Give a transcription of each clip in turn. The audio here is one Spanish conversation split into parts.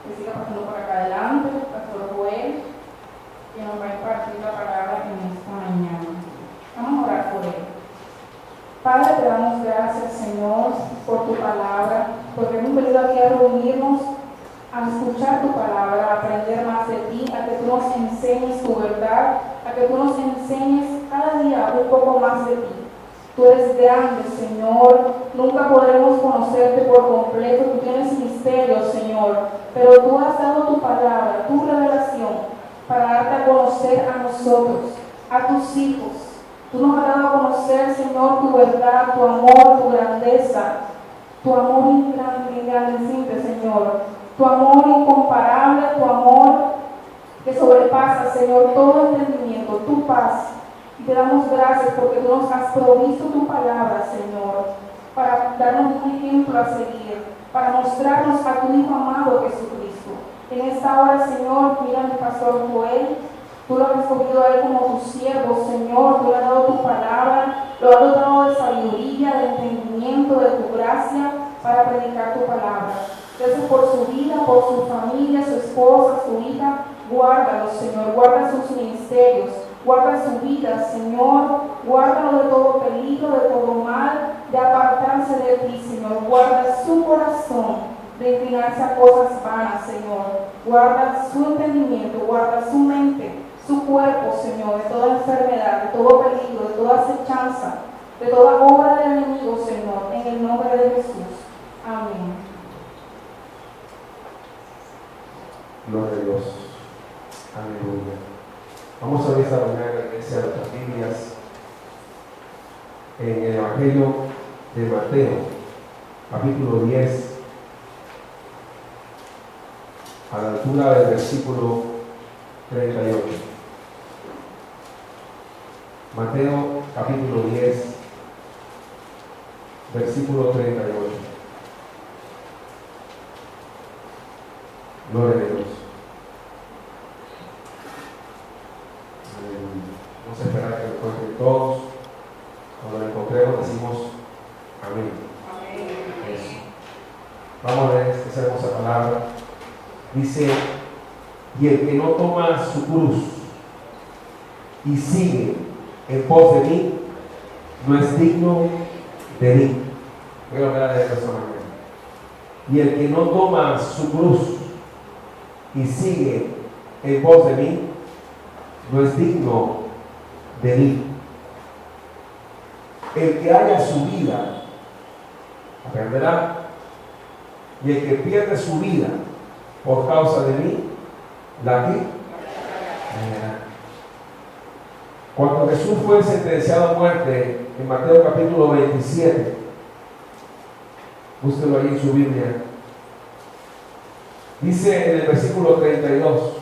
que siga pasando por acá adelante, Pastor Joel, que nos va a impartir la palabra en esta mañana. Vamos a orar por él. Padre, te damos gracias, Señor, por tu palabra, porque hemos venido aquí a reunirnos, a escuchar tu palabra, a aprender más de ti, a que tú nos enseñes tu verdad, a que tú nos enseñes cada día un poco más de ti. Tú eres grande, Señor, nunca podremos conocerte por completo, tú tienes misterios, Señor, pero tú has dado tu palabra, tu revelación, para darte a conocer a nosotros, a tus hijos. Tú nos has dado a conocer, Señor, tu verdad, tu amor, tu grandeza, tu amor ingrandeciente, Señor, tu amor incomparable, tu amor que sobrepasa, Señor, todo entendimiento, tu paz. Y te damos gracias porque tú nos has provisto tu palabra, Señor, para darnos un ejemplo a seguir, para mostrarnos a tu Hijo amado Jesucristo. En esta hora, Señor, mira a mi pastor Joel. Tú lo has escogido a él como tu siervo, Señor. Tú le has dado tu palabra, lo has dotado de sabiduría, de entendimiento, de tu gracia para predicar tu palabra. Gracias por su vida, por su familia, su esposa, su hija. Guárdalo, Señor. Guarda sus ministerios. Guarda su vida, Señor. Guárdalo de todo peligro, de todo mal, de apartarse de ti, Señor. Guarda su corazón de inclinarse a cosas vanas, Señor. Guarda su entendimiento, guarda su mente, su cuerpo, Señor, de toda enfermedad, de todo peligro, de toda acechanza, de toda obra del enemigo, Señor, en el nombre de Jesús. Amén. Gloria a Dios. Aleluya. Vamos a desarrollar la iglesia de nuestras Biblias en el Evangelio de Mateo, capítulo 10, a la altura del versículo 38. Mateo, capítulo 10, versículo 38. Gloria a Dios. Vamos a esperar que lo encuentren todos. Cuando lo encontremos decimos amén. Amén. Eso. Vamos a ver esta hermosa palabra. Dice, y el que no toma su cruz y sigue en pos de mí, no es digno de mí. Voy a hablar de esta manera. Y el que no toma su cruz y sigue en pos de mí, no es digno de mí. El que haya su vida, aprenderá, y el que pierde su vida por causa de mí, la que cuando Jesús fue sentenciado a muerte en Mateo capítulo 27, búsquelo ahí en su Biblia, dice en el versículo 32,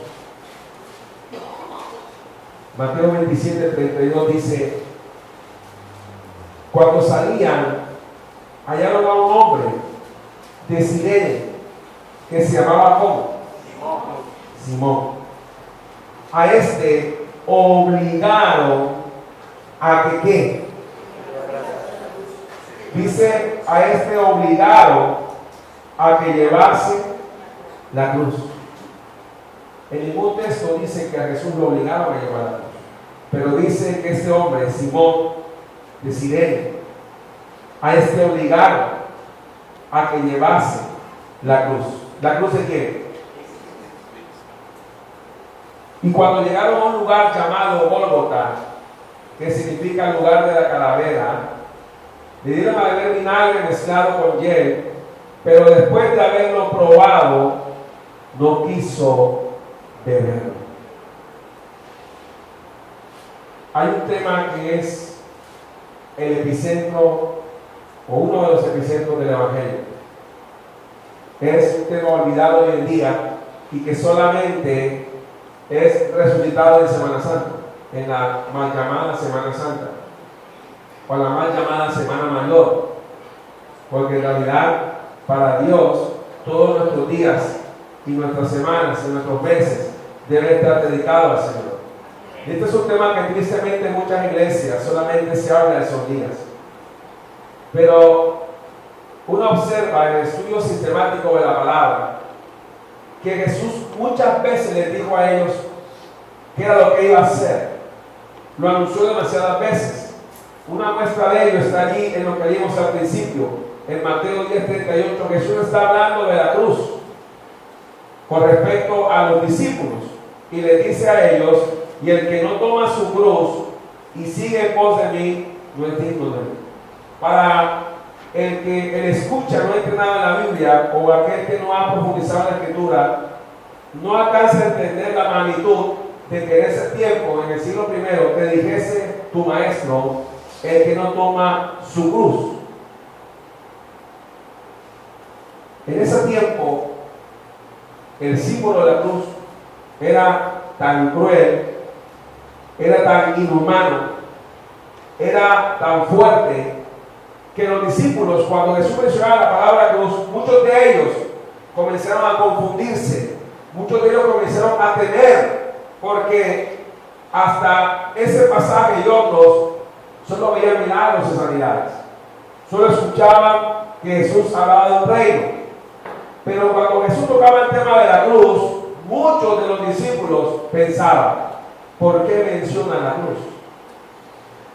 Mateo 27, 32 dice, cuando salían, hallaron a un hombre de Cirene que se llamaba ¿cómo? Simón. A este obligaron a que ¿qué? Dice, a este obligaron a que llevase la cruz. En ningún texto dice que a Jesús lo obligaron a llevar la cruz, pero dice que este hombre, Simón de Cirene, a este obligaron a que llevase la cruz. ¿La cruz de quién? Y cuando llegaron a un lugar llamado Gólgota, que significa lugar de la calavera, le dieron a beber vinagre mezclado con hiel, pero después de haberlo probado, no quiso beberlo. Hay un tema que es el epicentro, o uno de los epicentros del Evangelio. Es un tema olvidado hoy en día y que solamente es resucitado en Semana Santa, en la mal llamada Semana Santa, o la mal llamada Semana Mayor, porque en realidad para Dios todos nuestros días y nuestras semanas y nuestros meses deben estar dedicados al Señor. Y este es un tema que tristemente en muchas iglesias solamente se habla de esos días, pero uno observa en el estudio sistemático de la palabra que Jesús muchas veces les dijo a ellos qué era lo que iba a hacer. Lo anunció demasiadas veces. Una muestra de ello está allí en lo que vimos al principio, en Mateo 10:38. Jesús está hablando de la cruz con respecto a los discípulos y les dice a ellos: y el que no toma su cruz y sigue en pos de mí, no es digno de mí. Para el que el escucha no ha entrenado en la Biblia, o aquel que no ha profundizado en la Escritura, no alcanza a entender la magnitud de que en ese tiempo, en el siglo I, te dijese tu maestro: el que no toma su cruz. En ese tiempo, el símbolo de la cruz era tan cruel, era tan inhumano, era tan fuerte, que los discípulos, cuando Jesús mencionaba la palabra cruz, muchos de ellos comenzaron a confundirse, muchos de ellos comenzaron a temer, porque hasta ese pasaje y otros solo veían milagros y sanidades, solo escuchaban que Jesús hablaba de un reino. Pero cuando Jesús tocaba el tema de la cruz, muchos de los discípulos pensaban: ¿por qué menciona la cruz?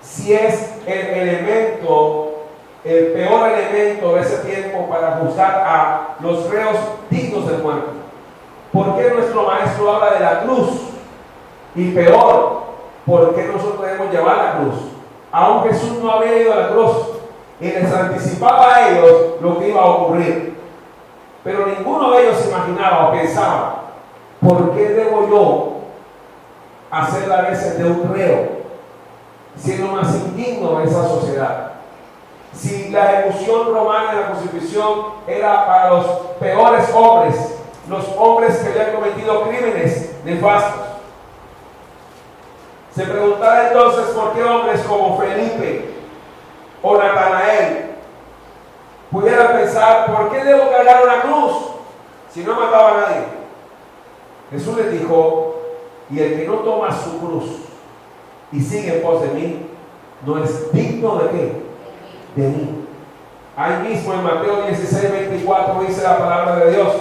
Si es el elemento, el peor elemento de ese tiempo para juzgar a los reos dignos de muerte. ¿Por qué nuestro maestro habla de la cruz? Y peor, ¿por qué nosotros debemos llevar la cruz? Aún Jesús no había ido a la cruz y les anticipaba a ellos lo que iba a ocurrir. Pero ninguno de ellos se imaginaba o pensaba: ¿por qué debo yo hacer la veces de un reo, siendo más indigno de esa sociedad? Si la ejecución romana de la crucifixión era para los peores hombres, los hombres que habían cometido crímenes nefastos. Se preguntaba entonces por qué hombres como Felipe o Natanael pudieran pensar: ¿por qué debo cargar una cruz si no mataba a nadie? Jesús les dijo: y el que no toma su cruz y sigue en pos de mí, no es digno de qué, de mí. Ahí mismo en Mateo 16:24 dice la palabra de Dios,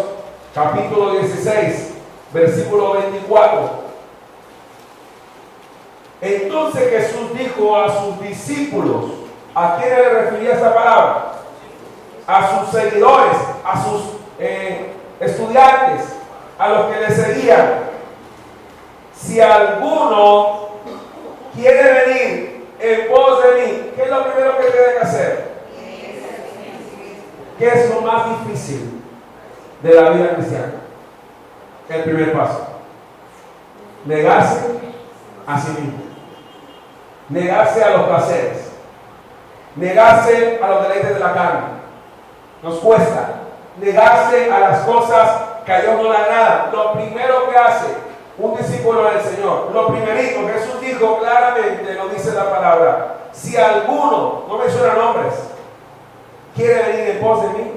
capítulo 16, versículo 24. Entonces Jesús dijo a sus discípulos, ¿a quién le refería esta palabra? A sus seguidores, a sus estudiantes, a los que le seguían: si alguno quiere venir en pos de mí, ¿qué es lo primero que tiene que hacer? ¿Qué es lo más difícil de la vida cristiana? El primer paso: negarse a sí mismo, negarse a los placeres, negarse a los deleites de la carne. Nos cuesta negarse a las cosas que a Dios no le agradan. Lo primero que hace un discípulo del Señor, lo primerito, Jesús dijo claramente, lo dice la palabra: si alguno, no menciona nombres, quiere venir en pos de mí,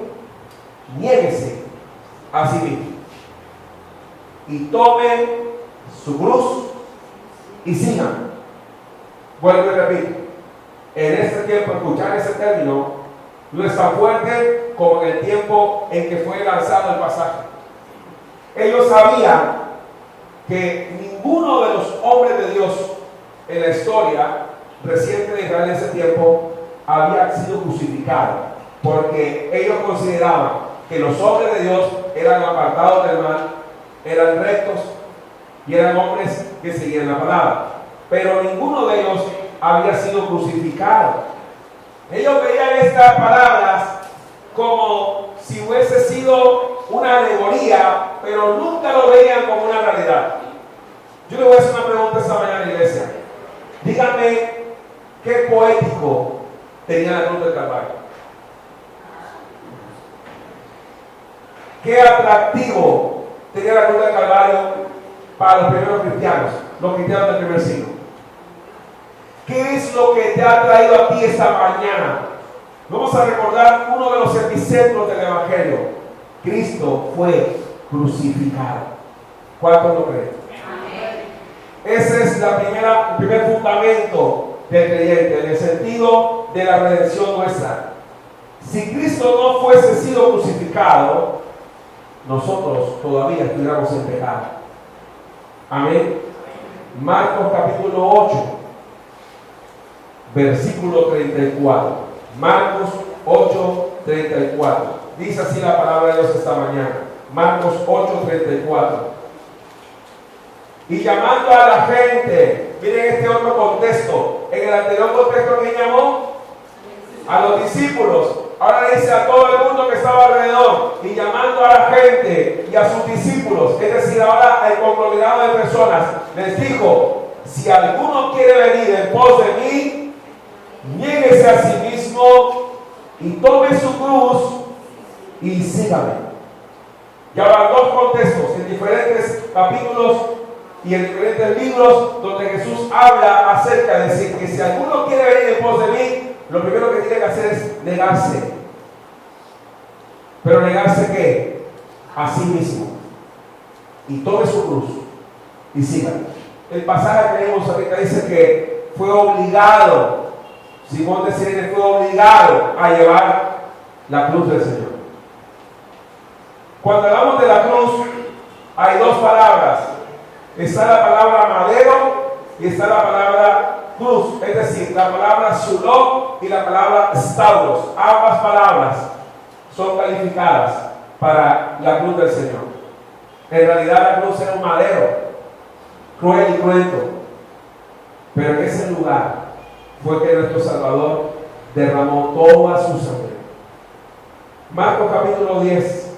niéguese a sí mismo y tome su cruz y siga. Vuelvo y repito, en este tiempo escuchar ese término no es tan fuerte como en el tiempo en que fue lanzado el pasaje. Ellos sabían que ninguno de los hombres de Dios en la historia reciente de Israel en ese tiempo había sido crucificado, porque ellos consideraban que los hombres de Dios eran apartados del mal, eran rectos y eran hombres que seguían la palabra, pero ninguno de ellos había sido crucificado. Ellos veían estas palabras como si hubiese sido una alegoría, pero nunca lo veían como una realidad. Yo le voy a hacer una pregunta esta mañana, iglesia. Díganme, ¿qué poético tenía la cruz del Calvario? ¿Qué atractivo tenía la cruz del Calvario para los primeros cristianos, los cristianos del primer siglo? ¿Qué es lo que te ha traído a ti esta mañana? Vamos a recordar uno de los epicentros del Evangelio. Cristo fue crucificado. ¿Cuántos lo creen? Amén. Ese es el primer fundamento del creyente, en el sentido de la redención nuestra. Si Cristo no fuese sido crucificado, nosotros todavía estuviéramos en pecado. Amén. Marcos capítulo 8, versículo 34. Marcos 8, 34. Dice así la palabra de Dios esta mañana. Marcos 8, 34. Y llamando a la gente, miren este otro contexto. En el anterior contexto, ¿quién llamó? A los discípulos. Ahora dice a todo el mundo que estaba alrededor. Y llamando a la gente y a sus discípulos, es decir, ahora el conglomerado de personas, les dijo: si alguno quiere venir en pos de mí, niéguese a sí mismo y tome su cruz y sígame. Y ahora dos contextos en diferentes capítulos y en diferentes libros donde Jesús habla acerca de decir que si alguno quiere venir en pos de mí, lo primero que tiene que hacer es negarse. Pero negarse ¿qué? A sí mismo. Y tome su cruz y siga. El pasaje que leímos ahorita dice que fue obligado, Simón de Sirene fue obligado a llevar la cruz del Señor. Cuando hablamos de la cruz, hay dos palabras. Está la palabra madero y está la palabra cruz, es decir, la palabra suló y la palabra stauros. Ambas palabras son calificadas para la cruz del Señor. En realidad la cruz era un madero, cruel y cruento, pero en ese lugar fue que nuestro Salvador derramó toda su sangre. Marcos capítulo 10,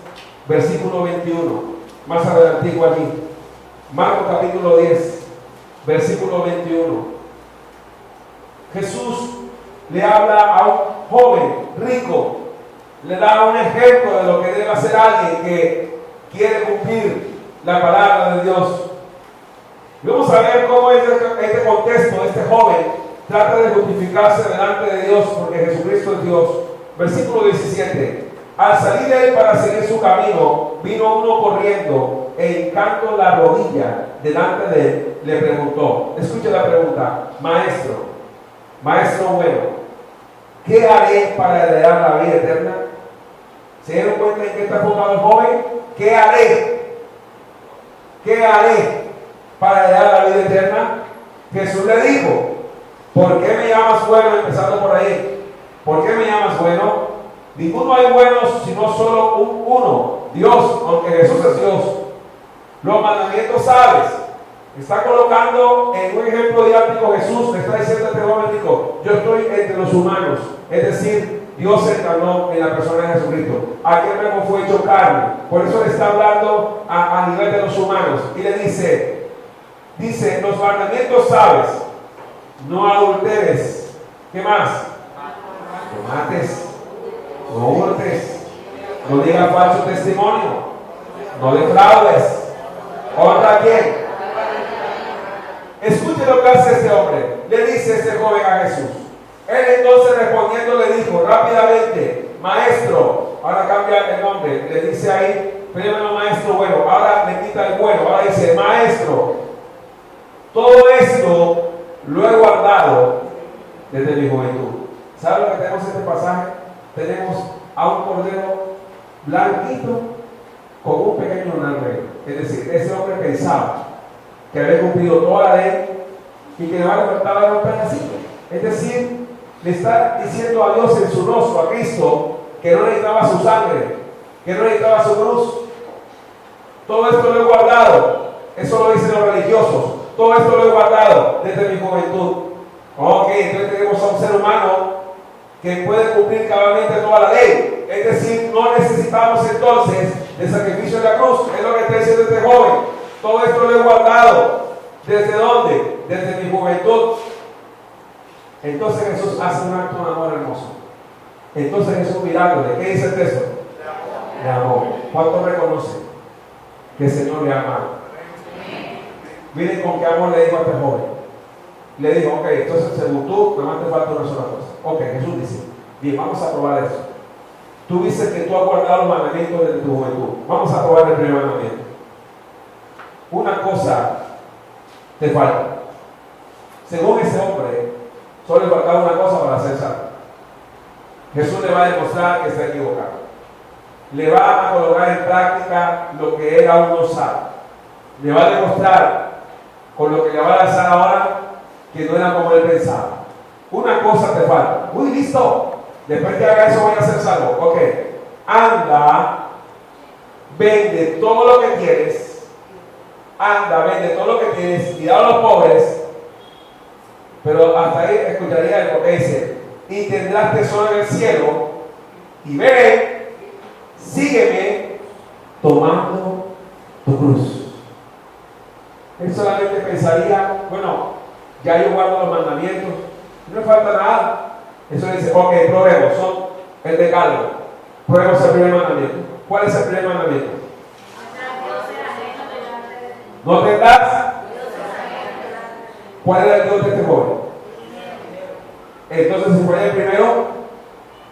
versículo 21, más adelantico allí. Marcos capítulo 10, versículo 21. Jesús le habla a un joven rico, le da un ejemplo de lo que debe hacer alguien que quiere cumplir la palabra de Dios. Vamos a ver cómo este contexto, este joven trata de justificarse delante de Dios porque Jesucristo es Dios. Versículo 17. Al salir él para seguir su camino, vino uno corriendo e hincando la rodilla delante de él, le preguntó. Escucha la pregunta: maestro bueno, ¿qué haré para heredar la vida eterna? ¿Se dieron cuenta en qué está enfocado el joven? ¿Qué haré? ¿Qué haré para heredar la vida eterna? Jesús le dijo: ¿por qué me llamas bueno? Empezando por ahí. ¿Por qué me llamas bueno? Ninguno hay buenos sino solo uno, Dios, aunque Jesús es Dios. Los mandamientos sabes. Está colocando en un ejemplo didáctico Jesús, le está diciendo a este joven: yo estoy entre los humanos, es decir, Dios se encarnó en la persona de Jesucristo. Aquel verbo fue hecho carne. Por eso le está hablando a nivel de los humanos. Y le dice, los mandamientos sabes: no adulteres. ¿Qué más? No mates, no hurtes, no digas falso testimonio, no defraudes, honra a quién. Escuche lo que hace este hombre. Le dice este joven a Jesús. Él entonces respondiendo le dijo rápidamente: maestro. Ahora cambia el nombre, le dice ahí primero maestro bueno, ahora le quita el bueno, ahora dice maestro, todo esto lo he guardado desde mi juventud. ¿Sabe lo que tenemos en este pasaje? Tenemos a un cordero blanquito con un pequeño negro. Es decir, ese hombre pensaba que había cumplido toda la ley y que le faltaba un pedacito. Es decir, le está diciendo a Dios en su rostro, a Cristo, que no necesitaba su sangre, que no necesitaba su cruz. Todo esto lo he guardado. Eso lo dicen los religiosos. Todo esto lo he guardado desde mi juventud. Ok, entonces tenemos a un ser humano que puede cumplir cabalmente toda la ley. Es decir, no necesitamos entonces el sacrificio de la cruz. Es lo que está diciendo este joven. Todo esto lo he guardado. ¿Desde dónde? Desde mi juventud. Entonces Jesús hace un acto de amor hermoso. Entonces Jesús mirándole, ¿qué dice el texto? De amor. ¿Cuánto reconoce que el Señor le ama? Miren con qué amor le dijo a este joven. Le dijo, ok, entonces según tú, nada más te falta una sola cosa. Ok, Jesús dice, bien, vamos a probar eso. Tú dices que tú has guardado los mandamientos desde tu juventud. Vamos a probar el primer mandamiento. Una cosa te falta. Según ese hombre, solo le faltaba una cosa para ser salvo. Jesús le va a demostrar que está equivocado. le va a colocar en práctica lo que él aún no sabe. Le va a demostrar con lo que le va a lanzar ahora que no era como él pensaba. Una cosa te falta. Muy listo. Después que haga eso voy a ser salvo. Ok. Anda, vende todo lo que tienes. Anda, vende todo lo que tienes y da a los pobres. Pero hasta ahí escucharía lo que dice: y tendrás tesoro en el cielo. Y ven, sígueme tomando tu cruz. Él solamente pensaría: bueno, ya yo guardo los mandamientos, no me falta nada. Eso dice: ok, probemos, son el decálogo. Probemos el primer mandamiento. ¿Cuál es el primer mandamiento? No tendrás. ¿Cuál era el Dios de este joven? Entonces, si falla el primero,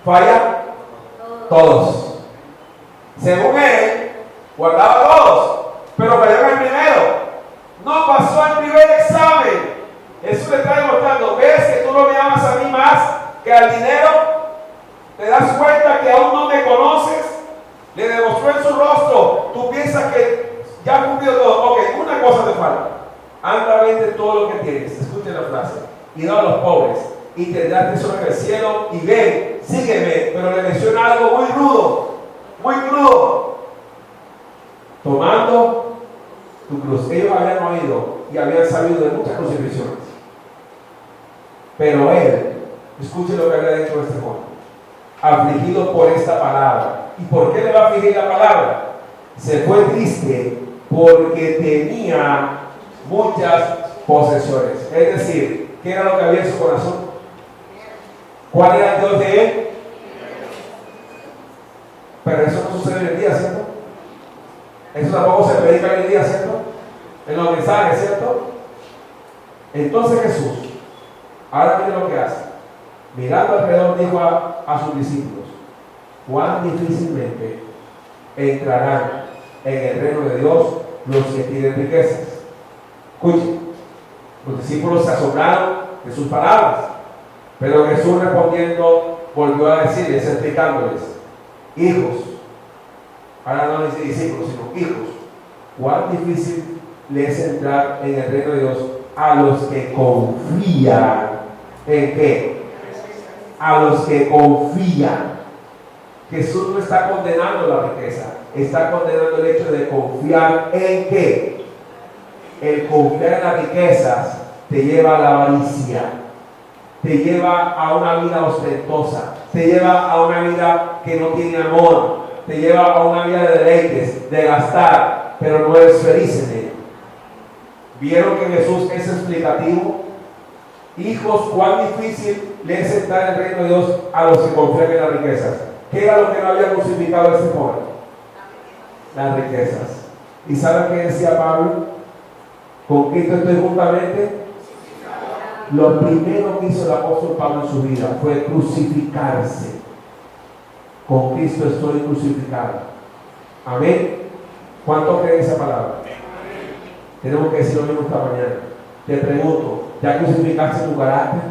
falla todos. Según él, guardaba todos, pero falló en el primero. No pasó el primer examen. Eso le está demostrando: ves que tú no me amas a mí más que al dinero. Te das cuenta que aún no me conoces. Le demostró en su rostro. Tú piensas que ya cumplió todo. Ok, una cosa te falta. Anda, vende todo lo que tienes. Escuchen la frase. Y da a los pobres. Y tendrás tesoro en el cielo. Y ven, sígueme. Pero le menciona algo muy rudo. Muy crudo. Tomando tu cruz. Ellos habían oído y habían sabido de muchas crucifixiones. Pero él, escuche lo que había dicho este joven: afligido por esta palabra. ¿Y por qué le va a afligir la palabra? Se fue triste porque tenía muchas posesiones. Es decir, ¿qué era lo que había en su corazón? ¿Cuál era el Dios de él? Pero eso no sucede hoy en día, ¿cierto? Eso tampoco se predica hoy en día, ¿cierto? En los mensajes, ¿cierto? Entonces Jesús, ahora mire lo que hace. Mirando alrededor, dijo a sus discípulos: cuán difícilmente entrarán en el reino de Dios los que tienen riquezas. Escuchen, los discípulos se asombraron de sus palabras, pero Jesús, respondiendo, volvió a decirles, explicándoles: hijos, ahora no dice discípulos, sino hijos, cuán difícil les es entrar en el reino de Dios a los que confían. ¿En qué? A los que confían. Jesús no está condenando la riqueza, está condenando el hecho de confiar en qué. El confiar en las riquezas te lleva a la avaricia, te lleva a una vida ostentosa, te lleva a una vida que no tiene amor, te lleva a una vida de deleites, de gastar, pero no eres feliz en él. ¿Vieron que Jesús es explicativo? Hijos, cuán difícil le es entrar en el reino de Dios a los que confían en las riquezas. ¿Qué era lo que no había crucificado a este joven? Las riquezas. ¿Y saben qué decía Pablo? Con Cristo estoy juntamente. Lo primero que hizo el apóstol Pablo en su vida fue crucificarse. Con Cristo estoy crucificado. Amén. ¿Cuánto creen esa palabra? Tenemos que decir lo mismo esta mañana. Te pregunto, ¿ya crucificaste tu carácter?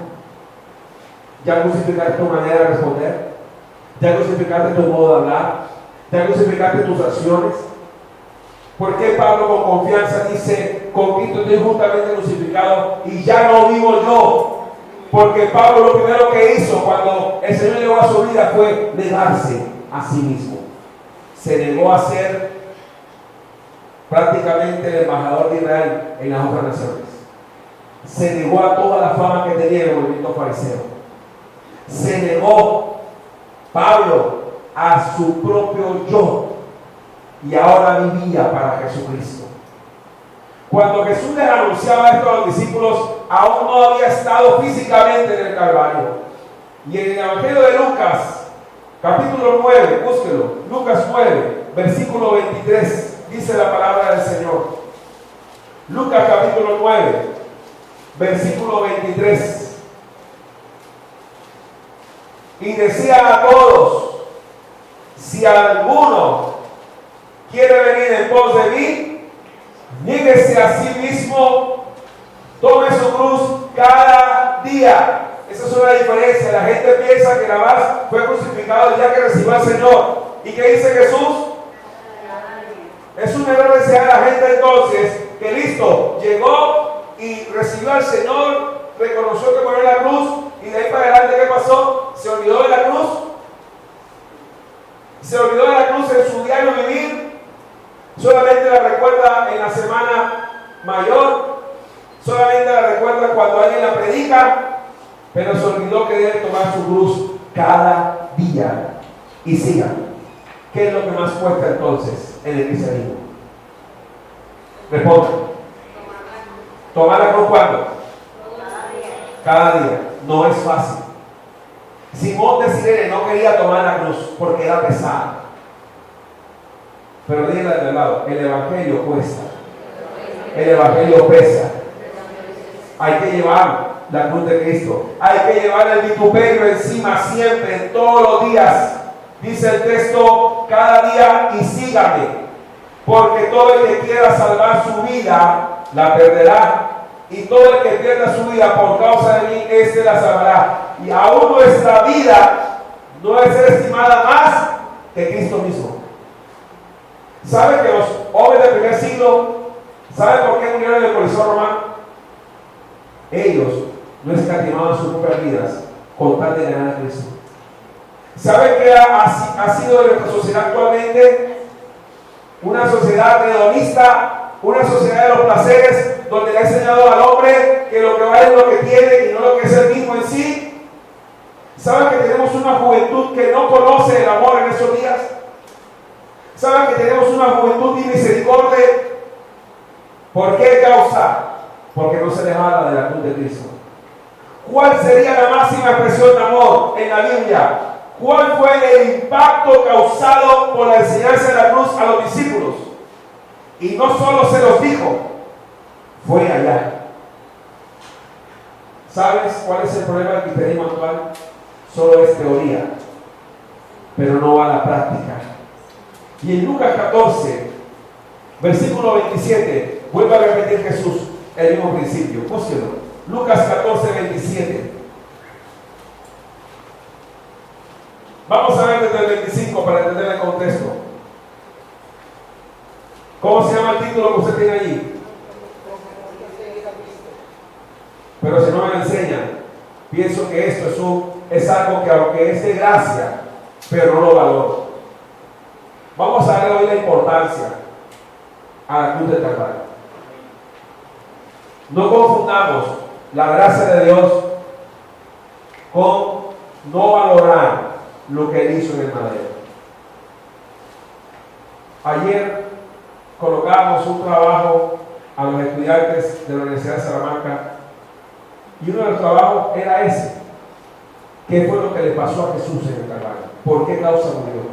¿Ya crucificaste tu manera de responder? ¿Ya crucificaste tu modo de hablar? ¿Ya crucificaste tus acciones? ¿Por qué Pablo con confianza dice, con Cristo estoy juntamente crucificado y ya no vivo yo? Porque Pablo lo primero que hizo cuando el Señor llegó a su vida fue negarse a sí mismo. Se negó a ser prácticamente el embajador de Israel en las otras naciones. Se negó a toda la fama que tenía el movimiento fariseo. Se negó Pablo a su propio yo y ahora vivía para Jesucristo. Cuando Jesús les anunciaba esto a los discípulos, aún no había estado físicamente en el Calvario. Y en el Evangelio de Lucas, capítulo 9, búsquelo, Lucas 9, versículo 23, dice la palabra del Señor. Lucas capítulo 9, versículo 23. Y decía a todos: si alguno quiere venir en pos de mí, niéguese a sí mismo, tome su cruz cada día. Esa es una diferencia. La gente piensa que nada más fue crucificado el día que recibió al Señor. ¿Y qué dice Jesús? Es un error enseñar a la gente entonces que listo, llegó y recibió al Señor, reconoció que murió en la cruz y de ahí para adelante ¿qué pasó? Se olvidó de la cruz. Se olvidó de la cruz en su diario vivir. Solamente la recuerda en la semana mayor. Solamente la recuerda cuando alguien la predica. Pero se olvidó que debe tomar su cruz cada día. Y sigan. ¿Qué es lo que más cuesta entonces en el cristianismo? Responda. ¿Tomar la cruz cuándo? Cada día. No es fácil. Simón de Cirene no quería tomar la cruz porque era pesada. Pero díganle de lado, el evangelio cuesta. El evangelio pesa. Hay que llevar la cruz de Cristo. Hay que llevar el vituperio encima siempre, todos los días. Dice el texto, cada día y sígame. Porque todo el que quiera salvar su vida, la perderá. Y todo el que pierda su vida por causa de mí, éste la salvará. Y aún nuestra vida no es ser estimada más que Cristo mismo. ¿Saben que los hombres del primer siglo, saben por qué murieron en el Coliseo romano? Ellos no escatimaban sus propias vidas con tal de ganar a Cristo. ¿Saben qué ha sido de nuestra sociedad actualmente? Una sociedad hedonista, una sociedad de los placeres, donde le ha enseñado al hombre que lo que vale es lo que tiene y no lo que es el mismo en sí. ¿Saben que tenemos una juventud que no conoce el amor en esos días? ¿Saben que tenemos una juventud de misericordia? ¿Por qué causa? Porque no se les habla de la cruz de Cristo. ¿Cuál sería la máxima expresión de amor en la Biblia? ¿Cuál fue el impacto causado por la enseñanza de la cruz a los discípulos? Y no solo se los dijo, fue allá. ¿Sabes cuál es el problema del cristianismo actual? Solo es teoría, pero no va a la práctica. Y en Lucas 14, versículo 27, vuelve a repetir Jesús el mismo principio. Búsquelo. Lucas 14, 27. Vamos a ver desde el 25 para entender el contexto. ¿Cómo se llama el título que usted tiene allí? Pero si no me lo enseñan, pienso que esto es algo que aunque es de gracia, pero no lo valoro. Vamos a darle hoy la importancia a la cruz del Calvario. No confundamos la gracia de Dios con no valorar lo que Él hizo en el madero. Ayer colocamos un trabajo a los estudiantes de la Universidad de Salamanca y uno de los trabajos era ese. ¿Qué fue lo que le pasó a Jesús en el Calvario? ¿Por qué causa murió?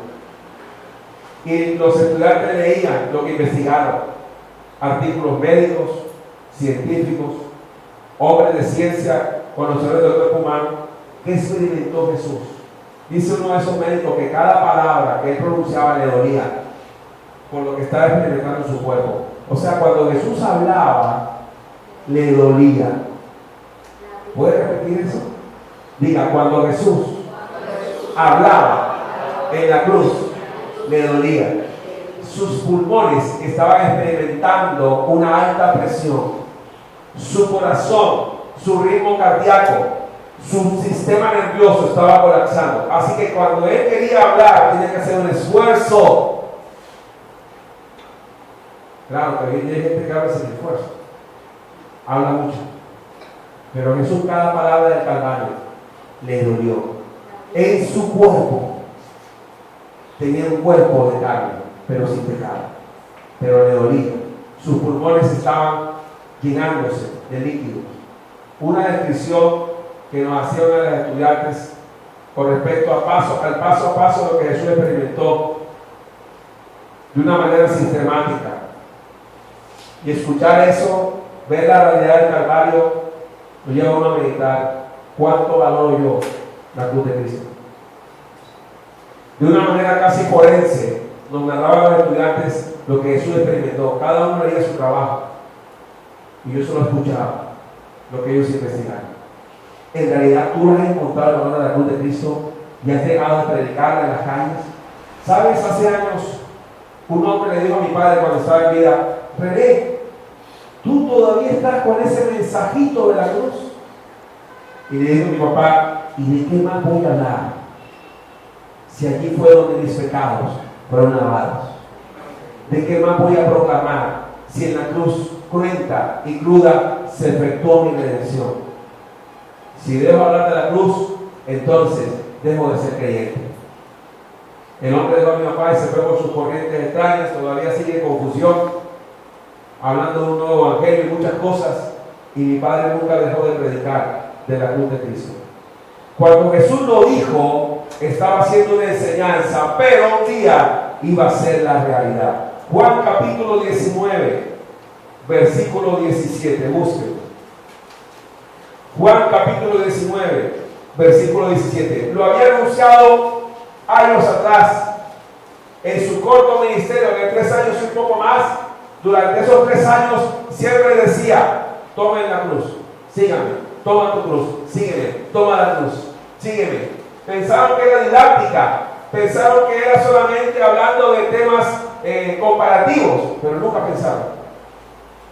Y los estudiantes leían lo que investigaron, artículos médicos, científicos, hombres de ciencia, conocedores del cuerpo humano. ¿Qué experimentó Jesús? Dice uno de esos médicos que cada palabra que él pronunciaba le dolía por lo que estaba experimentando en su cuerpo. O sea, cuando Jesús hablaba, le dolía. ¿Puede repetir eso? Diga, cuando Jesús hablaba en la cruz, le dolía. Sus pulmones estaban experimentando una alta presión. Su corazón, su ritmo cardíaco, su sistema nervioso estaba colapsando. Así que cuando él quería hablar, tenía que hacer un esfuerzo. Claro, que hay gente que habla sin esfuerzo. Habla mucho. Pero Jesús, cada palabra del Calvario le dolió. En su cuerpo tenía un cuerpo de carne, pero sin pecado. Pero le dolía. Sus pulmones estaban llenándose de líquidos. Una descripción que nos hacía una de las estudiantes con respecto al paso a paso de lo que Jesús experimentó de una manera sistemática. Y escuchar eso, ver la realidad del Calvario, nos lleva a uno a meditar cuánto valoro yo la cruz de Cristo. De una manera casi forense, nos narraban los estudiantes lo que Jesús experimentó. Cada uno haría su trabajo. Y yo solo escuchaba lo que ellos investigaron. En realidad, tú has encontrado el valor de la cruz de Cristo y has llegado a predicarla en las calles. ¿Sabes? Hace años, un hombre le dijo a mi padre cuando estaba en vida: René, tú todavía estás con ese mensajito de la cruz. Y le dijo a mi papá: ¿y de qué más voy a hablar? Si allí fue donde mis pecados fueron lavados. ¿De qué más voy a proclamar si en la cruz cruenta y cruda se efectuó mi redención? Si dejo hablar de la cruz, entonces dejo de ser creyente. El hombre dejó a mi papá y se fue por sus corrientes extrañas. Todavía sigue en confusión, hablando de un nuevo evangelio y muchas cosas. Y mi padre nunca dejó de predicar de la cruz de Cristo. Cuando Jesús lo dijo, estaba haciendo una enseñanza, pero un día iba a ser la realidad. Juan capítulo 19, versículo 17, búsquenlo. Juan capítulo 19, versículo 17. Lo había anunciado años atrás, en su corto ministerio de 3 años y un poco más. Durante esos 3 años siempre decía: tomen la cruz, síganme. Toma tu cruz, sígueme, toma la cruz, sígueme. Pensaron que era didáctica, pensaron que era solamente hablando de temas comparativos, pero nunca pensaron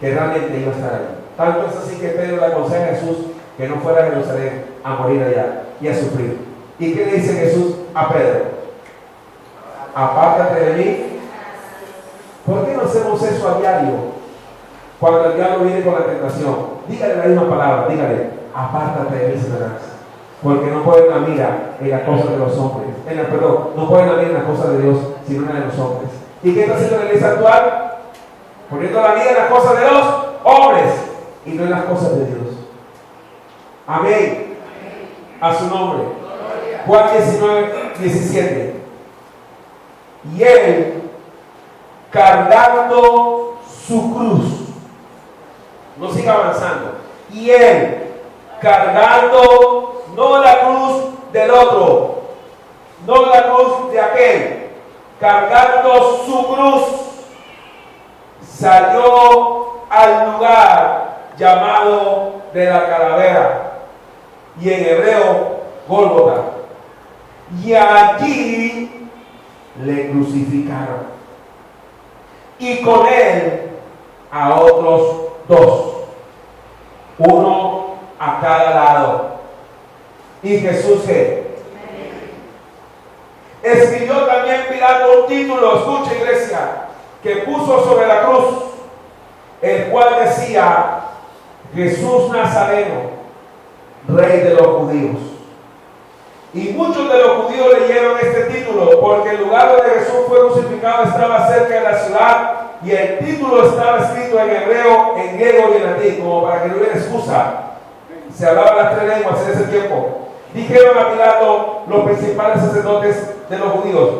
que realmente iba a estar ahí. Tanto es así que Pedro le aconseja a Jesús que no fuera a Jerusalén a morir allá y a sufrir. ¿Y qué le dice Jesús a Pedro? Apártate de mí. ¿Por qué no hacemos eso a diario? Cuando el diablo viene con la tentación, dígale la misma palabra, dígale: apártate de mí, Satanás, porque no ponen la mira en las cosas de los hombres, no ponen la mira en las cosas de Dios, sino en las de los hombres. ¿Y qué está haciendo la iglesia actual? Poniendo la mira en las cosas de los hombres y no en las cosas de Dios. Amén. A su nombre. Juan 19, 17. Y él, cargando su cruz, no siga avanzando, y él, cargando no la cruz del otro, no la cruz de aquel, cargando su cruz, salió al lugar llamado de la calavera, y en hebreo Gólgota, y allí le crucificaron, y con él a otros 2, uno a cada lado. Y Jesús ¿qué? Escribió también Pilato un título, escucha iglesia, que puso sobre la cruz, el cual decía: Jesús Nazareno, Rey de los judíos. Y muchos de los judíos leyeron este título, porque el lugar donde Jesús fue crucificado estaba cerca de la ciudad, y el título estaba escrito en hebreo, en griego y en latín, como para que no hubiera excusa. Se hablaban las 3 lenguas en ese tiempo. Dijeron a Pilato los principales sacerdotes de los judíos: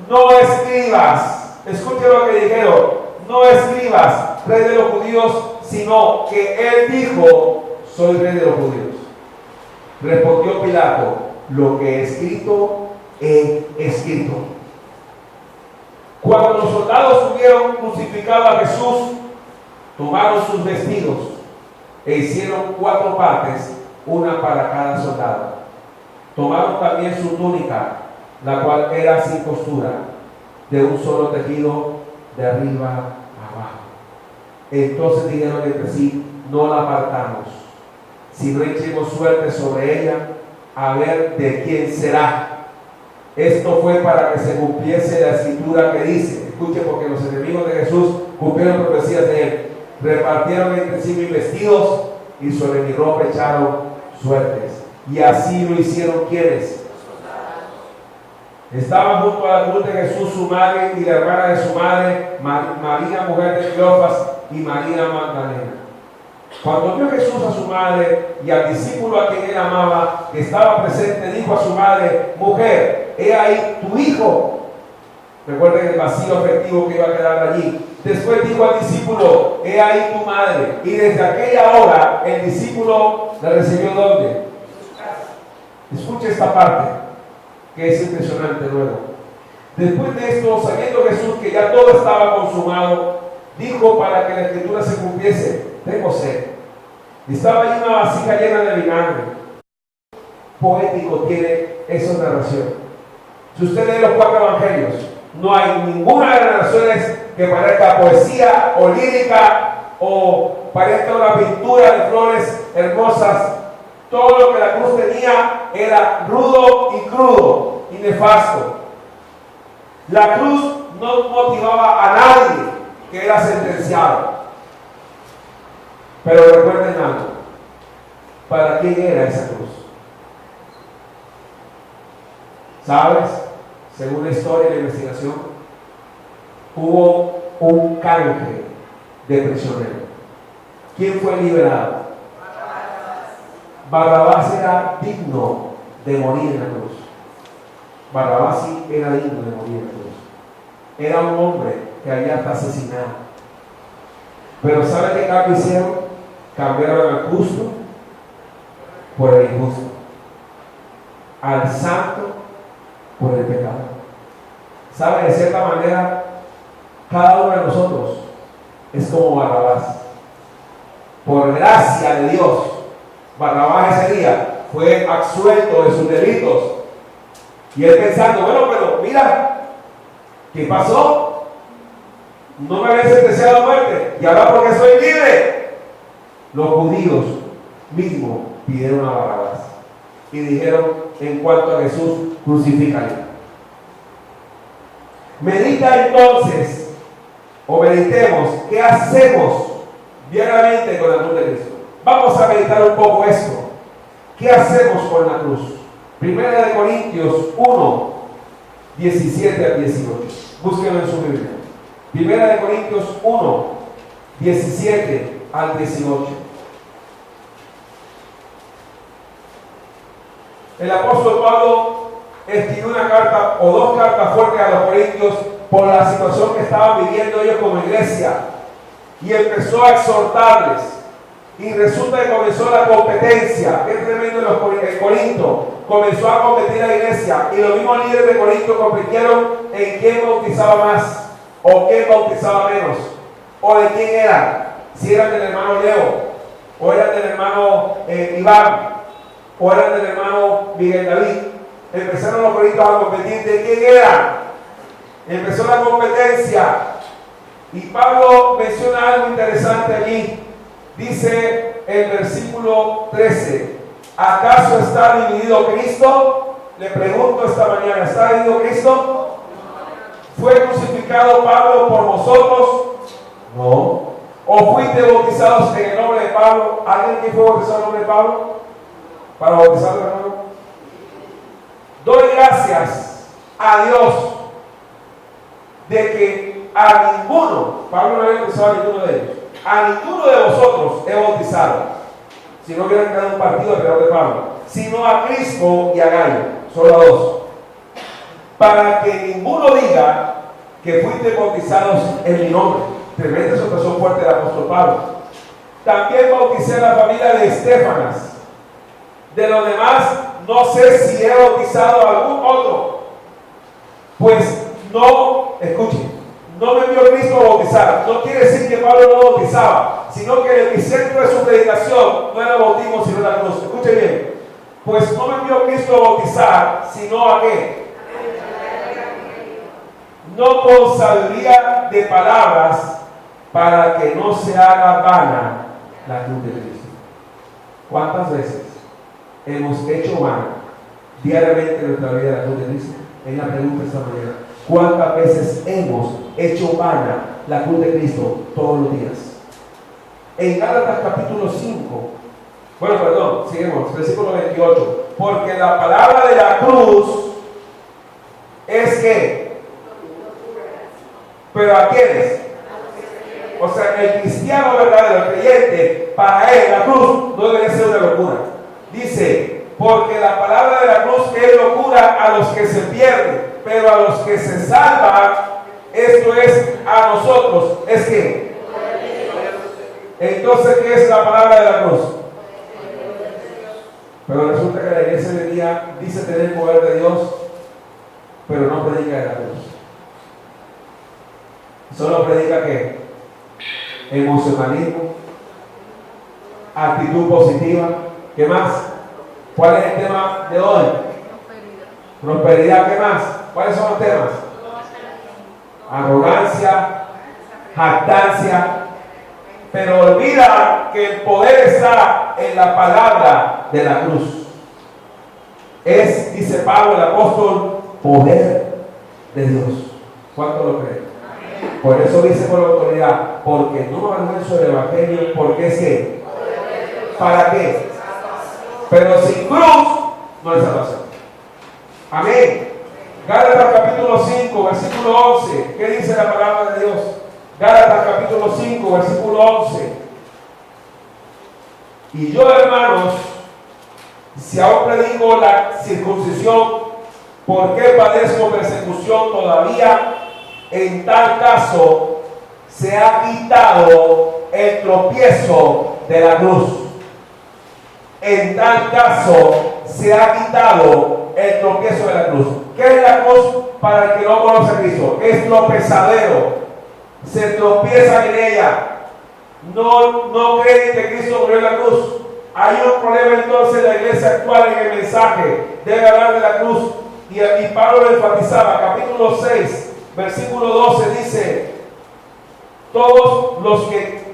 no escribas, escuchen lo que dijeron, no escribas Rey de los judíos, sino que él dijo: soy Rey de los judíos. Respondió Pilato: lo que he escrito, he escrito. Cuando los soldados hubieron crucificado a Jesús, tomaron sus vestidos e hicieron 4 partes, una para cada soldado. Tomaron también su túnica, la cual era sin costura, de un solo tejido, de arriba a abajo. Entonces dijeron entre sí: no la apartamos, sino echemos suerte sobre ella, a ver de quién será. Esto fue para que se cumpliese la escritura que dice, escuche, porque los enemigos de Jesús cumplieron profecías de él: repartieron entre sí mis vestidos y sobre mi ropa echaron suertes. Y así lo hicieron quienes estaban junto a la cruz de Jesús, su madre y la hermana de su madre, María, mujer de Cleofas, y María Magdalena. Cuando vio Jesús a su madre y al discípulo a quien él amaba, que estaba presente, dijo a su madre: mujer, he ahí tu hijo. Recuerden el vacío afectivo que iba a quedar allí. Después dijo al discípulo: he ahí tu madre. Y desde aquella hora el discípulo la recibió ¿dónde? Escucha esta parte, que es impresionante luego. Después de esto, sabiendo Jesús que ya todo estaba consumado, dijo para que la escritura se cumpliese: tengo sed. Y estaba allí una vasija llena de vinagre. Poético tiene esa narración. Si usted lee los 4 evangelios, No hay ninguna de las naciones que parezca poesía o lírica o parezca una pintura de flores hermosas. Todo lo que la cruz tenía era rudo y crudo y nefasto. La cruz no motivaba a nadie que era sentenciado. Pero recuerden algo. ¿Para quién era esa cruz? ¿Sabes? Según la historia y la investigación, hubo un canje de prisionero. ¿Quién fue liberado? Barrabás era digno de morir en la cruz. Barrabás sí era digno de morir en la cruz. Era un hombre que había hasta asesinado. Pero ¿sabe qué cambio hicieron? Cambiaron al justo por el injusto, al santo por el pecado. ¿Sabe? De cierta manera, cada uno de nosotros es como Barrabás. Por gracia de Dios, Barrabás ese día fue absuelto de sus delitos. Y él pensando, bueno, pero mira, ¿qué pasó? No me habían sentenciado a muerte y ahora porque soy libre. Los judíos mismos pidieron a Barrabás y dijeron en cuanto a Jesús, crucifícalo. Medita entonces, o meditemos, ¿qué hacemos diariamente con la cruz de Cristo? Vamos a meditar un poco esto. ¿Qué hacemos con la cruz? Primera de Corintios 1, 17 al 18. Búsquenlo en su Biblia. Primera de Corintios 1, 17 al 18. El apóstol Pablo escribió una carta o dos cartas fuertes a los corintios por la situación que estaban viviendo ellos como iglesia, y empezó a exhortarles, y resulta que comenzó la competencia. Qué tremendo en Corinto, comenzó a competir la iglesia, y los mismos líderes de Corinto compitieron en quién bautizaba más o quién bautizaba menos, o de quién eran, si eran del hermano Leo, o eran del hermano Iván, o eran del hermano Miguel David. Empezaron los corintios a competir de quién era. Empezó la competencia. Y Pablo menciona algo interesante allí. Dice el versículo 13: ¿acaso está dividido Cristo? Le pregunto esta mañana, ¿está dividido Cristo? ¿Fue crucificado Pablo por vosotros? No. ¿O fuiste bautizados en el nombre de Pablo? ¿Alguien que fue bautizado en el nombre de Pablo? Para bautizarlo, hermano. Doy gracias a Dios de que a ninguno, Pablo no había bautizado a ninguno de ellos, a ninguno de vosotros he bautizado, si no hubieran quedado un partido alrededor de Pablo, sino a Crispo y a Gallo, solo a dos, para que ninguno diga que fuiste bautizados en mi nombre. Tremenda exhortación fuerte del apóstol Pablo. También bauticé a la familia de Estéfanas. De los demás, no sé si he bautizado a algún otro. Pues no, escuchen, no me envió Cristo a bautizar. No quiere decir que Pablo no bautizaba, sino que el epicentro de su predicación no era el bautismo, sino la cruz. Escuchen bien. Pues no me envió Cristo a bautizar, sino a qué. No con sabiduría de palabras, para que no se haga vana la cruz de Cristo. ¿Cuántas veces hemos hecho vana diariamente en nuestra vida la cruz de Cristo? Es la pregunta esta mañana. ¿Cuántas veces hemos hecho vana la cruz de Cristo todos los días? En Gálatas capítulo 5, seguimos, versículo 28. Porque la palabra de la cruz es que, pero ¿a quiénes? O sea, el cristiano verdadero, el creyente, para él la cruz no debe ser una locura. Dice, porque la palabra de la cruz es locura a los que se pierden, pero a los que se salvan, esto es a nosotros. ¿Es que? Entonces, ¿qué es la palabra de la cruz? Pero resulta que la iglesia de día dice tener el poder de Dios, pero no predica de la cruz. Solo predica ¿qué? Emocionalismo, actitud positiva. ¿Qué más? ¿Cuál es el tema de hoy? Prosperidad. ¿Qué más? ¿Cuáles son los temas? arrogancia, jactancia, pero olvida que el poder está en la palabra de la cruz. Es, dice Pablo el apóstol, poder de Dios. ¿Cuánto lo creen? Por eso dice con autoridad, porque no me avergüenzo del evangelio, porque es que, ¿para qué? Pero sin cruz no hay salvación. Amén. Gálatas capítulo 5, versículo 11. ¿Qué dice la palabra de Dios? Gálatas capítulo 5, versículo 11. Y yo, hermanos, si aún predico la circuncisión, ¿por qué padezco persecución todavía? En tal caso, se ha quitado el tropiezo de la cruz. En tal caso, se ha quitado el tropiezo de la cruz. ¿Qué es la cruz para el que no conoce a Cristo? Es tropezadero. Se tropiezan en ella. No creen que Cristo murió en la cruz. Hay un problema entonces en la iglesia actual en el mensaje. Debe hablar de la cruz. Y Pablo lo enfatizaba. Capítulo 6, versículo 12 dice: todos los que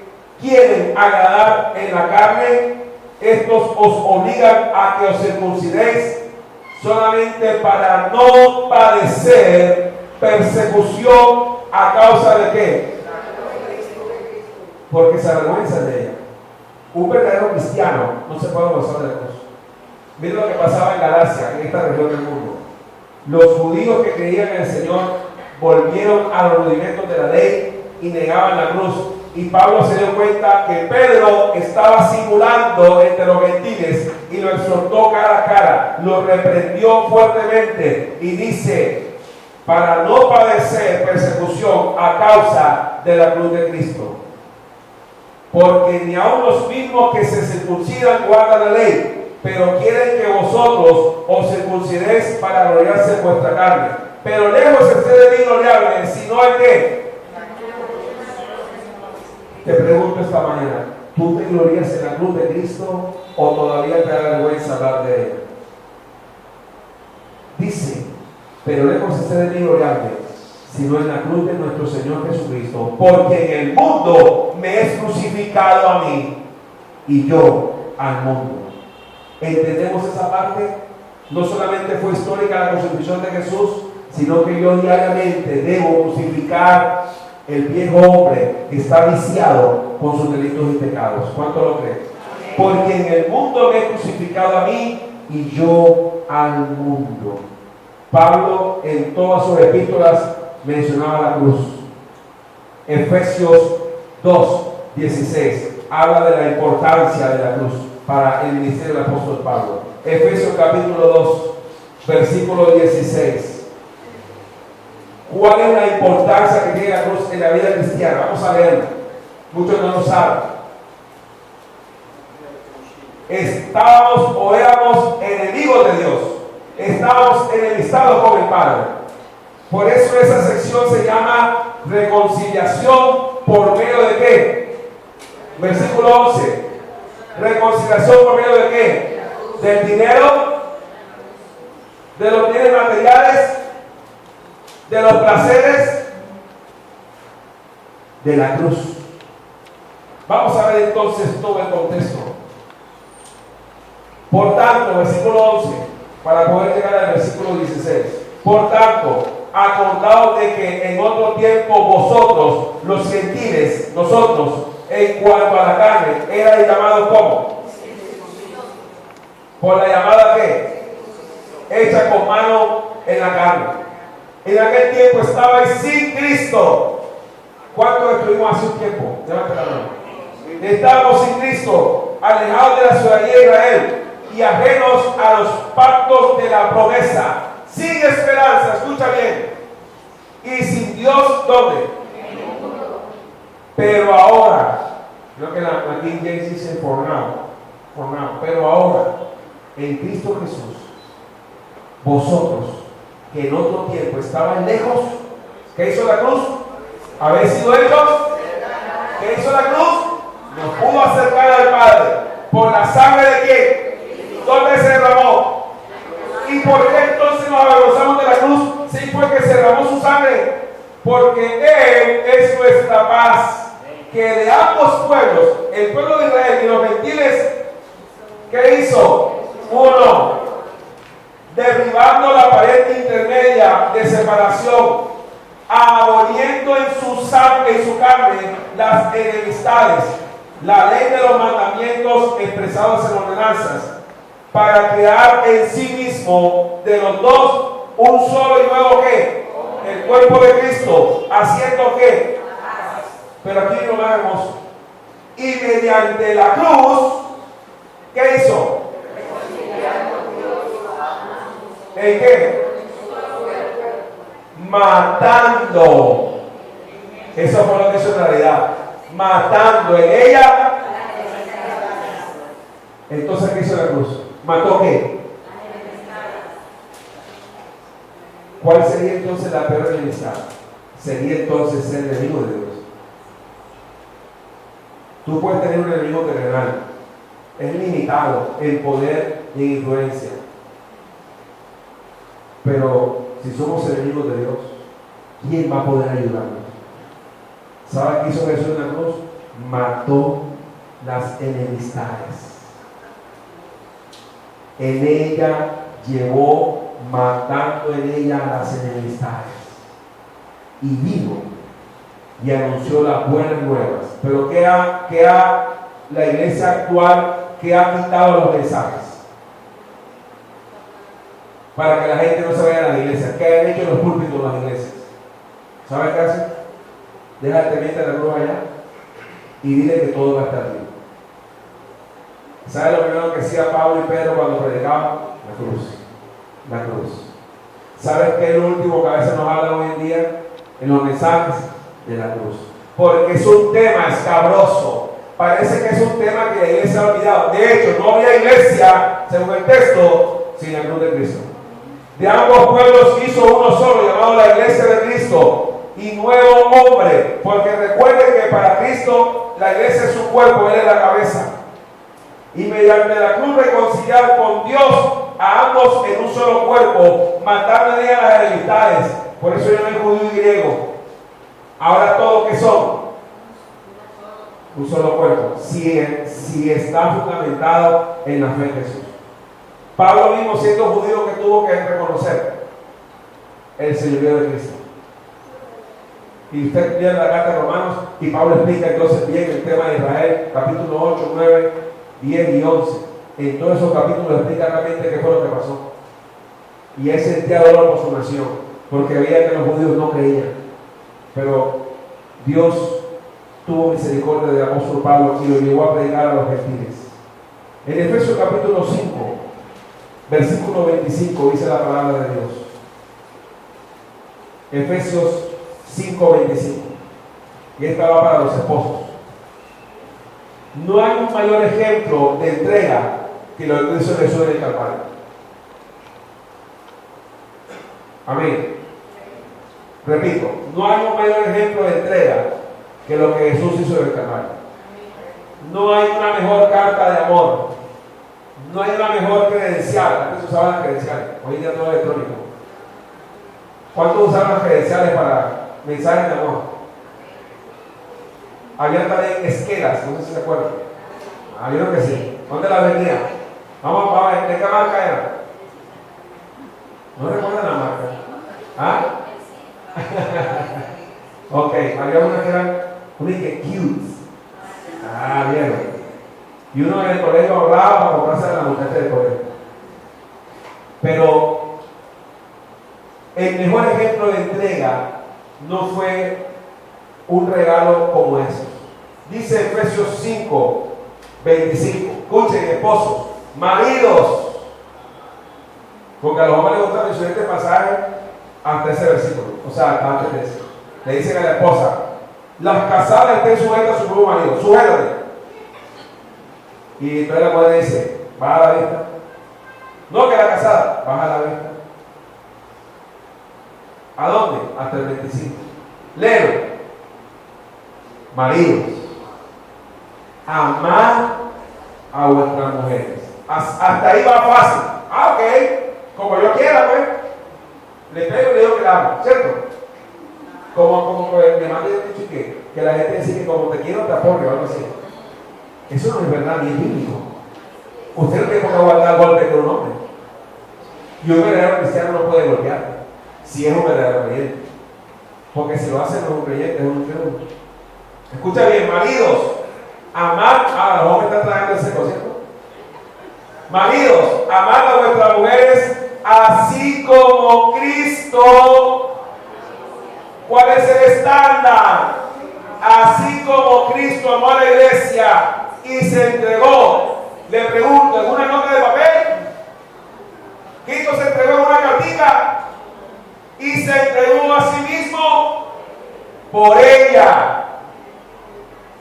quieren agradar en la carne, estos os obligan a que os circuncidéis solamente para no padecer persecución a causa de ¿qué? Porque se avergüenzan de ella. Un verdadero cristiano no se puede gozar de la cruz. Miren lo que pasaba en Galacia, en esta región del mundo. Los judíos que creían en el Señor volvieron a los rudimentos de la ley y negaban la cruz. Y Pablo se dio cuenta que Pedro estaba simulando entre los gentiles y lo exhortó cara a cara, lo reprendió fuertemente y dice: para no padecer persecución a causa de la cruz de Cristo. Porque ni aun los mismos que se circuncidan guardan la ley, pero quieren que vosotros os circuncidéis para gloriarse en vuestra carne. Pero lejos esté de mí gloriarme, sino el que. Te pregunto esta mañana, ¿tú te glorías en la cruz de Cristo o todavía te da vergüenza hablar de ella? Dice: pero lejos esté de mí gloriarme, sino en la cruz de nuestro Señor Jesucristo, porque en el mundo me es crucificado a mí y yo al mundo. ¿Entendemos esa parte? No solamente fue histórica la crucifixión de Jesús, sino que yo diariamente debo crucificar el viejo hombre que está viciado con sus delitos y pecados. ¿Cuánto lo creen? Porque en el mundo me he crucificado a mí y yo al mundo. Pablo en todas sus epístolas mencionaba la cruz. Efesios 2:16 habla de la importancia de la cruz para el ministerio del apóstol Pablo. Efesios capítulo 2, versículo 16. ¿Cuál es la importancia que tiene la cruz en la vida cristiana? Vamos a leerlo. Muchos no lo saben. Estábamos o éramos enemigos de Dios. Estábamos enemistados con el Padre. Por eso esa sección se llama reconciliación por medio de ¿qué? Versículo 11. Reconciliación por medio de ¿qué? Del dinero, de los bienes materiales, de los placeres, de la cruz. Vamos a ver entonces todo el contexto. Por tanto, versículo 11, para poder llegar al versículo 16. Por tanto, acordaos de que en otro tiempo vosotros, los gentiles, nosotros, en cuanto a la carne, eran llamados ¿cómo? Por la llamada ¿qué? Hecha con mano en la carne. En aquel tiempo estabais sin Cristo. ¿Cuánto estuvimos hace un tiempo? Levanta la mano. Estábamos sin Cristo, alejados de la ciudadanía de Israel y ajenos a los pactos de la promesa, sin esperanza, escucha bien, y sin Dios, ¿dónde? Pero ahora, creo que la King James dice for now, pero ahora, en Cristo Jesús, vosotros, que en otro tiempo estaban lejos, ¿qué hizo la cruz? ¿Habéis sido hechos? ¿Qué hizo la cruz? Nos pudo acercar al Padre. ¿Por la sangre de quién? ¿Dónde se derramó? ¿Y por qué entonces nos avergonzamos de la cruz? Sí, fue que se derramó su sangre. porque Él es nuestra paz, que de ambos pueblos, el pueblo de Israel y los gentiles, ¿qué hizo? Uno, derribando la pared intermedia de separación, aboliendo en su carne las enemistades, la ley de los mandamientos expresados en ordenanzas, para crear en sí mismo de los dos un solo y nuevo ¿qué? El cuerpo de Cristo, haciendo ¿qué? Pero aquí no lo vemos. Y mediante la cruz, ¿qué hizo? ¿En qué? Matando. Eso fue lo que hizo en realidad. Matando en ella. Entonces, ¿qué hizo la cruz? ¿Mató qué? ¿Cuál sería entonces la peor enemistad? Sería entonces ser enemigo de Dios. Tú puedes tener un enemigo terrenal. Es limitado en poder y en influencia. Pero si somos enemigos de Dios, ¿quién va a poder ayudarnos? ¿Sabe qué hizo Jesús en la cruz? Mató las enemistades. En ella llevó, matando en ella las enemistades. Y vino y anunció las buenas nuevas. Pero ¿qué ha la iglesia actual, que ha quitado los mensajes? Para que la gente no se vaya a las iglesias. ¿Qué han hecho los púlpitos de las iglesias? ¿Sabe qué hacen? Deja el teniente de la cruz allá y dile que todo va a estar bien. ¿Sabe lo primero que hacía Pablo y Pedro cuando predicaban? La cruz. La cruz. ¿Sabes qué es lo último que a veces nos hablan hoy en día en los mensajes? De la cruz. Porque es un tema escabroso. Parece que es un tema que la iglesia ha olvidado. De hecho, no había iglesia, según el texto, sin la cruz de Cristo. De ambos pueblos hizo uno solo, llamado la iglesia de Cristo, y nuevo hombre. Porque recuerden que para Cristo la iglesia es su cuerpo, Él es la cabeza. Y mediante la cruz reconciliar con Dios a ambos en un solo cuerpo, matando en ella las enemistades. Por eso yo no hay judío y griego. Ahora todos que son un solo cuerpo, si está fundamentado en la fe de Jesús. Pablo mismo, siendo judío, que tuvo que reconocer el señorío de Cristo. Y usted lee la carta de Romanos y Pablo explica entonces bien el tema de Israel, capítulo 8, 9, 10 y 11. En todos esos capítulos explica realmente qué fue lo que pasó. Y él sentía dolor por su nación, porque veía que los judíos no creían. Pero Dios tuvo misericordia del apóstol Pablo y lo llevó a predicar a los gentiles. En Efesios capítulo 5, versículo 25 dice la palabra de Dios. Efesios 5, 25. Y esta va para los esposos. No hay un mayor ejemplo de entrega que lo que hizo Jesús en el Calvario. Amén. Repito, no hay un mayor ejemplo de entrega que lo que Jesús hizo en el Calvario. No hay una mejor carta de amor. No hay una mejor credencial. Antes usaban las credenciales, hoy día todo electrónico. ¿Cuántos usaban las credenciales para mensajes de amor? Había también esquelas, no sé si se acuerdan. ¿Vieron que sí? ¿Dónde las vendían? Vamos a ver, ¿de qué marca era? ¿No recuerdan la marca? ¿Ah? Ok, había una que eran cute. Bien. Y uno en el colegio ahorraba para comprarse a la muchacha del colegio. Pero el mejor ejemplo de entrega no fue un regalo como ese. Dice Efesios 5, 25. Escuchen, esposos, maridos. Porque a los hombres les gusta mencionar este pasaje hasta ese versículo. O sea, hasta antes de eso. Le dicen a la esposa: las casadas estén sujetas a su nuevo marido. Sujétate. Y entonces la mujer dice: baja la vista. No, que la casada, baja la vista. ¿A dónde? Hasta el 25. Leo. Maridos, amad a vuestras mujeres. Hasta ahí va fácil. Ok, como yo quiera, pues. Le pego y le digo que la amo, ¿cierto? Como de más de dicho que la gente dice que como te quiero te apoyo o algo así. Eso no es verdad ni es bíblico. Usted no tiene por qué aguantar golpe con un hombre. Y un verdadero cristiano no puede golpear si es un verdadero creyente. Porque si lo hace no es un creyente, es un incrédulo. Escucha bien, maridos, amad a los hombres están trayendo ese concepto. Maridos, amad a vuestras mujeres así como Cristo. ¿Cuál es el estándar? Así como Cristo amó a la iglesia y se entregó. Le pregunto, ¿en una nota de papel? Cristo se entregó en una cartita y se entregó a sí mismo por ella.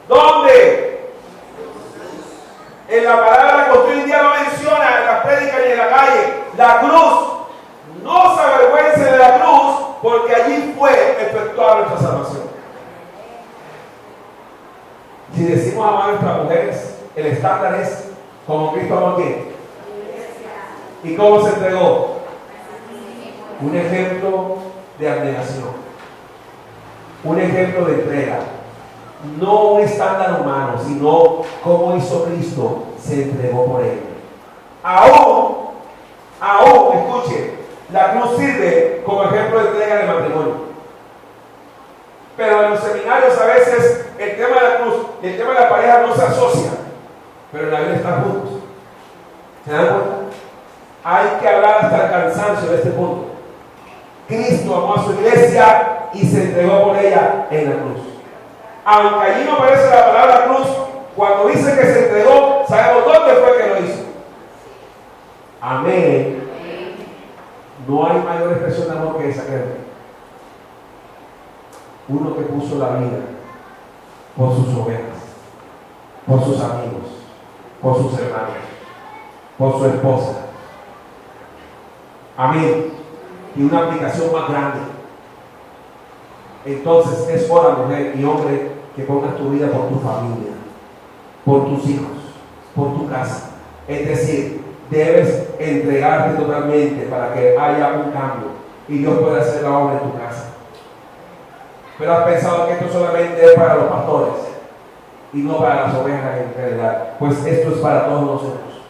¿Dónde? En la palabra que usted hoy en día lo menciona, en las prédicas y en la calle, la cruz. No se avergüence de la cruz, porque allí fue efectuada nuestra salvación. Si decimos amar a nuestras mujeres, el estándar es como Cristo amó a quién. ¿Y cómo se entregó? Un ejemplo de abnegación, un ejemplo de entrega. No un estándar humano, sino como hizo Cristo, se entregó por él. Aún, escuche, la cruz sirve como ejemplo de entrega de matrimonio. Pero en los seminarios a veces el tema de la cruz y el tema de la pareja no se asocia, pero en la Biblia están juntos. ¿Se dan cuenta? Hay que hablar hasta el cansancio de este punto. Cristo amó a su iglesia y se entregó por ella en la cruz. Aunque allí no aparece la palabra cruz, cuando dice que se entregó, sabemos dónde fue que lo hizo. Amén. No hay mayor expresión de amor que esa, creo. Uno que puso la vida por sus ovejas, por sus amigos, por sus hermanos, por su esposa. Amén. Y una aplicación más grande. Entonces es hora, mujer y hombre, que pongas tu vida por tu familia, por tus hijos, por tu casa. Es decir, debes entregarte totalmente para que haya un cambio y Dios pueda hacer la obra en tu casa. Pero has pensado que esto solamente es para los pastores y no para las ovejas en general. Pues esto es para todos nosotros.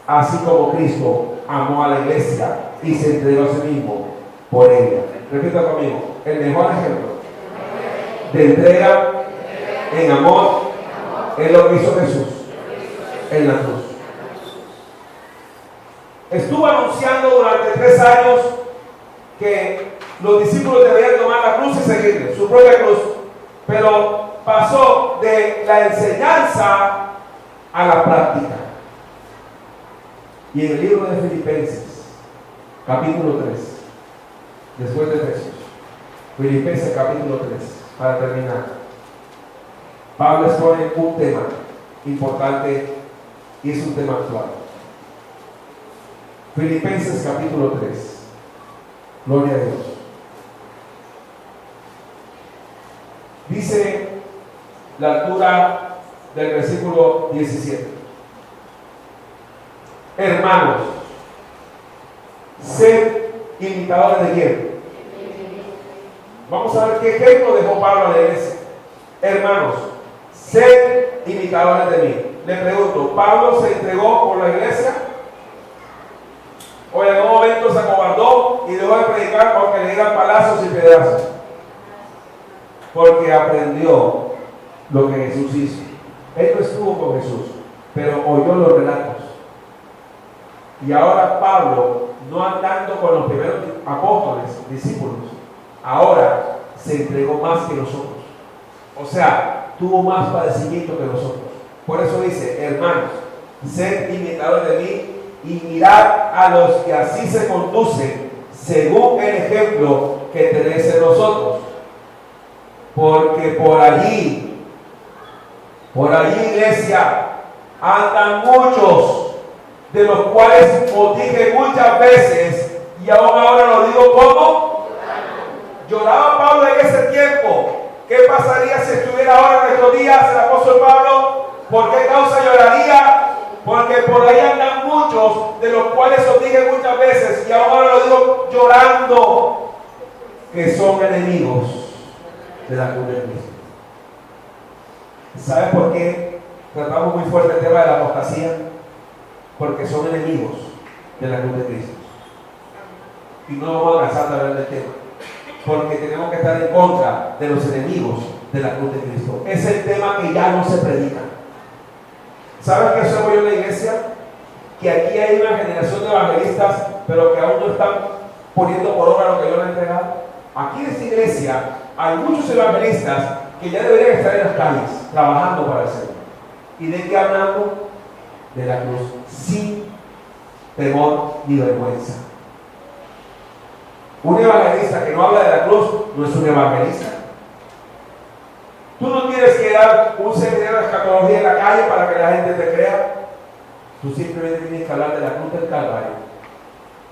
Así como Cristo amó a la iglesia y se entregó a sí mismo por ella. Repita conmigo, el mejor ejemplo de entrega en amor es lo que hizo Jesús en la cruz. Estuvo anunciando durante 3 años que los discípulos debían tomar la cruz y seguirle, su propia cruz, pero pasó de la enseñanza a la práctica. Y en el libro de Filipenses, capítulo 3, después de Efesios, Filipenses capítulo 3, para terminar, Pablo expone un tema importante y es un tema actual. Filipenses capítulo 3, gloria a Dios. Dice la altura del versículo 17. Hermanos, sed imitadores de quién. Vamos a ver qué ejemplo dejó Pablo a la iglesia. Hermanos, sed imitadores de mí. Le pregunto, ¿Pablo se entregó por la iglesia? ¿O en algún momento se acobardó y dejó de predicar aunque le dieran palazos y pedazos? Porque aprendió lo que Jesús hizo. Él no estuvo con Jesús, pero oyó los relatos. Y ahora Pablo, no andando con los primeros apóstoles, discípulos, ahora se entregó más que nosotros. O sea, tuvo más padecimiento que nosotros. Por eso dice, hermanos, sed imitadores de mí y mirad a los que así se conducen según el ejemplo que tenéis en nosotros. Porque por allí, iglesia, andan muchos, de los cuales os dije muchas veces, y aún ahora lo digo como lloraba Pablo en ese tiempo. ¿Qué pasaría si estuviera ahora en nuestros días el apóstol Pablo? ¿Por qué causa lloraría? Porque por ahí andan muchos, de los cuales os dije muchas veces, y ahora lo digo llorando, que son enemigos de la cruz de Cristo. ¿Sabes por qué tratamos muy fuerte el tema de la apostasía? Porque son enemigos de la cruz de Cristo. Y no vamos a cansar de hablar del tema, porque tenemos que estar en contra de los enemigos de la cruz de Cristo. Es el tema que ya no se predica. ¿Sabes qué hacemos yo en la iglesia? Que aquí hay una generación de evangelistas, pero que aún no están poniendo por obra lo que yo le he entregado. Aquí en esta iglesia hay muchos evangelistas que ya deberían estar en las calles, trabajando para el Señor. ¿Y de qué hablando? De la cruz, sin temor ni vergüenza. Un evangelista que no habla de la cruz no es un evangelista. Tú no tienes que dar un seminario de escatología en la calle para que la gente te crea. Tú simplemente tienes que hablar de la cruz del Calvario.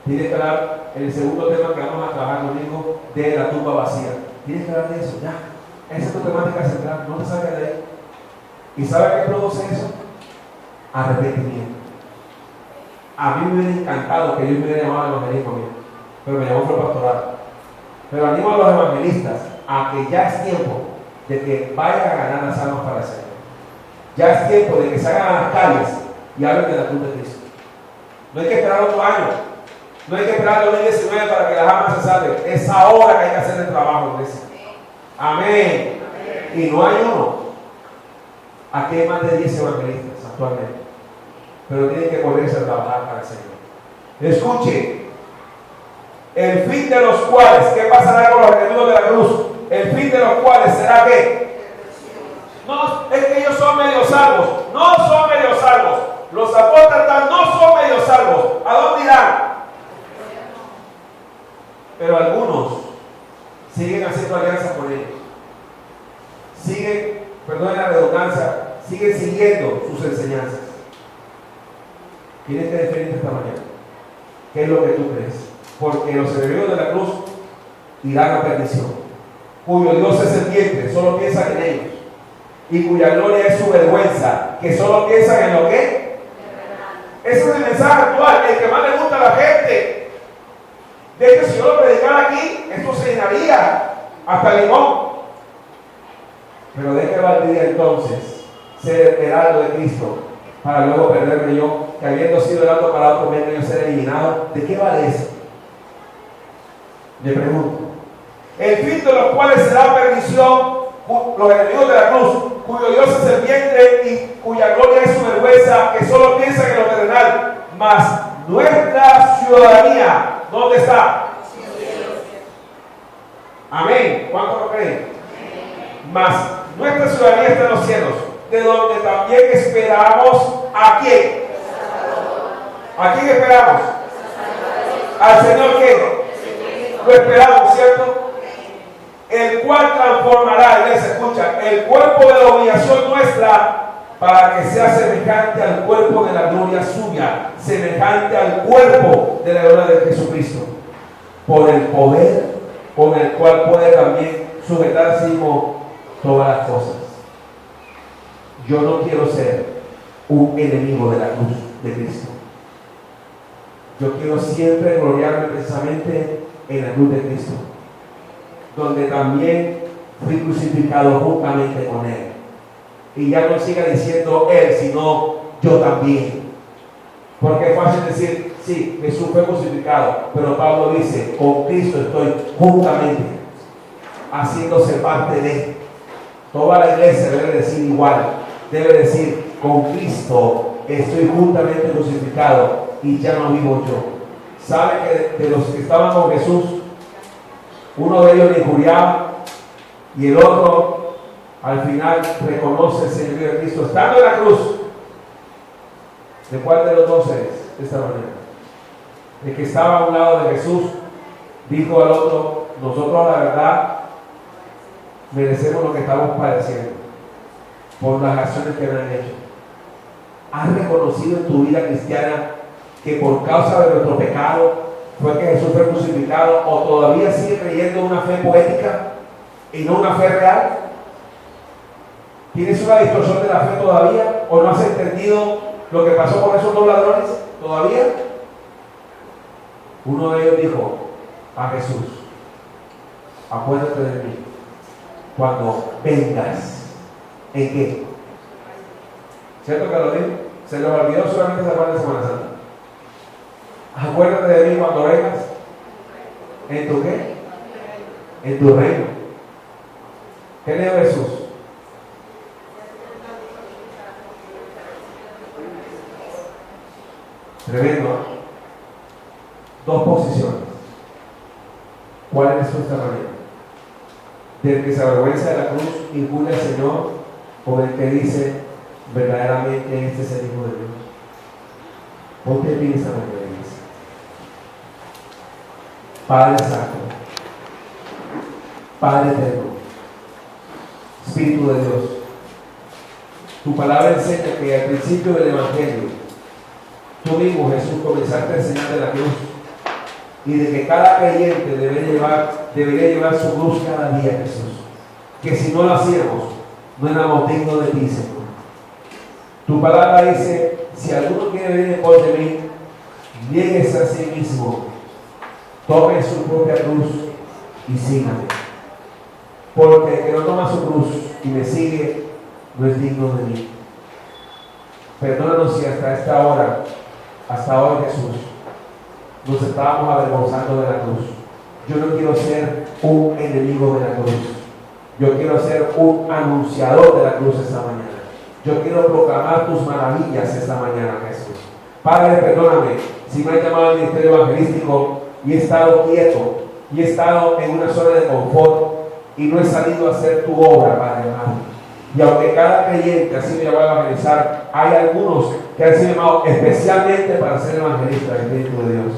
Tienes que hablar en el segundo tema que vamos a trabajar el domingo, de la tumba vacía. Tienes que hablar de eso, ya. Esa es tu temática central, no te salgas de ahí. ¿Y sabes qué produce eso? Arrepentimiento. A mí me hubiera encantado que Dios me hubiera llamado al evangelismo, pero me llamó por pastoral. Pero animo a los evangelistas a que ya es tiempo de que vayan a ganar las almas para el Señor. Ya es tiempo de que salgan a las calles y hablen de la cruz de Cristo. No hay que esperar otro año. No hay que esperar el 2019 para que las almas se salven. Es ahora que hay que hacer el trabajo, iglesia. Amén. Y no hay uno. Aquí hay más de 10 evangelistas actualmente. Pero tienen que ponerse a trabajar para el Señor. Escuche. El fin de los cuales, ¿qué pasará con los enemigos de la cruz? El fin de los cuales será que no, es que ellos son medio salvos. No son medio salvos. Los apóstatas no son medio salvos. ¿A dónde irán? Pero algunos siguen haciendo alianza con ellos. Siguen, perdón la redundancia, siguen siguiendo sus enseñanzas. Tienes que definirte esta mañana. ¿Qué es lo que tú crees? Porque los enemigos de la cruz irán a perdición, cuyo Dios es serpiente, solo piensan en ellos, y cuya gloria es su vergüenza, que solo piensan en lo que. Ese es el mensaje actual, el que más le gusta a la gente. De hecho, si yo lo predicara aquí, esto se llenaría hasta limón. Pero ¿de qué valdría entonces ser heraldo de Cristo para luego perderme yo, que habiendo sido heraldo para otro medio yo ser eliminado? ¿De qué vale eso? Le pregunto. El fin de los cuales será perdición, los enemigos de la cruz, cuyo Dios es serpiente y cuya gloria es su vergüenza, que solo piensan en lo terrenal, mas nuestra ciudadanía, ¿dónde está? Amén. ¿Cuántos lo creen? Mas nuestra ciudadanía está en los cielos, de donde también esperamos ¿a quién? ¿A quién esperamos? Al Señor que lo esperamos, ¿cierto? El cual transformará, iglesia, escucha, el cuerpo de la humillación nuestra para que sea semejante al cuerpo de la gloria suya, semejante al cuerpo de la gloria de Jesucristo, por el poder con el cual puede también sujetar sí mismo todas las cosas. Yo no quiero ser un enemigo de la cruz de Cristo. Yo quiero siempre gloriarme precisamente en la cruz de Cristo, donde también fui crucificado juntamente con Él. Y ya no siga diciendo Él, sino yo también. Porque es fácil decir, sí, Jesús fue crucificado, pero Pablo dice, con Cristo estoy juntamente, haciéndose parte de. Toda la iglesia debe decir igual, debe decir, con Cristo estoy juntamente crucificado y ya no vivo yo. ¿Sabe que de los que estaban con Jesús, uno de ellos le injuriaba y el otro al final reconoce el señorío de Cristo estando en la cruz? ¿De cuál de los dos es de esta manera? El que estaba a un lado de Jesús dijo al otro, nosotros la verdad merecemos lo que estamos padeciendo por las acciones que me han hecho. ¿Has reconocido en tu vida cristiana que por causa de nuestro pecado fue que Jesús fue crucificado, o todavía sigue creyendo una fe poética y no una fe real? ¿Tienes una distorsión de la fe todavía? ¿O no has entendido lo que pasó con esos dos ladrones todavía? Uno de ellos dijo a Jesús, acuérdate de mí cuando vengas. ¿En qué? ¿Cierto que lo digo? Se les olvidó solamente esa parte de Semana Santa. Acuérdate de mí cuando vengas. ¿En tu qué? En tu reino. ¿Qué le dijo Jesús? Tremendo. Dos posiciones. ¿Cuál es nuestra manera? Del que se avergüenza de la cruz y jura al Señor, o del que dice verdaderamente este es el Hijo de Dios. Ponte en esa manera, iglesia. Padre Santo, Padre Eterno, Espíritu de Dios, tu palabra enseña que al principio del Evangelio, tú mismo, Jesús, comenzaste a enseñar de la cruz y de que cada creyente debería llevar su cruz cada día, Jesús. Que si no lo hacíamos, no éramos dignos de ti, Señor. Tu palabra dice: si alguno quiere venir en pos de mí, niéguese a sí mismo, tome su propia cruz y sígame. Porque el que no toma su cruz y me sigue, no es digno de mí. Perdónanos si hasta esta hora, hasta hoy, Jesús, nos estábamos avergonzando de la cruz. Yo no quiero ser un enemigo de la cruz. Yo quiero ser un anunciador de la cruz esta mañana. Yo quiero proclamar tus maravillas esta mañana, Jesús. Padre, perdóname si me has llamado al ministerio evangelístico y he estado quieto y he estado en una zona de confort y no he salido a hacer tu obra, Padre amado. Y aunque cada creyente ha sido llamado a evangelizar, hay algunos que han sido llamados especialmente para ser evangelistas del Espíritu de Dios.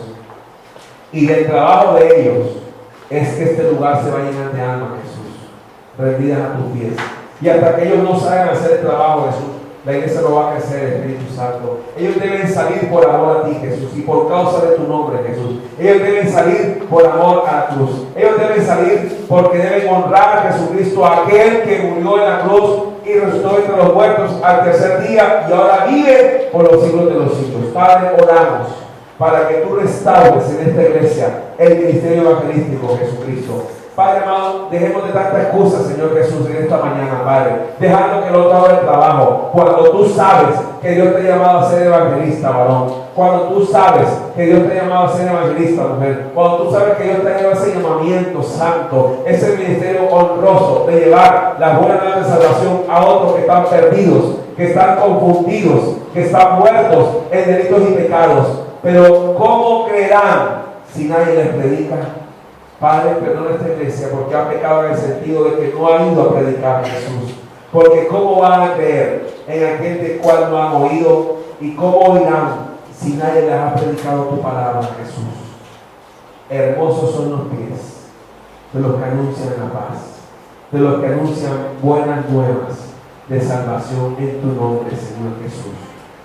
Y el trabajo de ellos es que este lugar se va a llenar de almas, Jesús, rendidas a tus pies. Y hasta que ellos no salgan a hacer el trabajo, Jesús, la iglesia no va a crecer, el Espíritu Santo. Ellos deben salir por amor a ti, Jesús, y por causa de tu nombre, Jesús. Ellos deben salir por amor a la cruz. Ellos deben salir porque deben honrar a Jesucristo, aquel que murió en la cruz y resucitó entre los muertos al tercer día y ahora vive por los siglos de los siglos. Padre, oramos para que tú restaures en esta iglesia el ministerio evangelístico, Jesucristo. Padre amado, dejemos de tanta excusa, Señor Jesús, en esta mañana, Padre, dejando que el otro haga el trabajo, cuando tú sabes que Dios te ha llamado a ser evangelista, varón, cuando tú sabes que Dios te ha llamado a ser evangelista, mujer, cuando tú sabes que Dios te ha llevado ese llamamiento santo, ese ministerio honroso de llevar la buena nueva de salvación a otros que están perdidos, que están confundidos, que están muertos en delitos y pecados. Pero ¿cómo creerán si nadie les predica? Padre, perdona esta iglesia porque ha pecado en el sentido de que no ha ido a predicar a Jesús. Porque ¿cómo van a creer en aquel de cual no han oído? ¿Y cómo oirán si nadie les ha predicado tu palabra, Jesús? Hermosos son los pies de los que anuncian la paz, de los que anuncian buenas nuevas de salvación en tu nombre, Señor Jesús,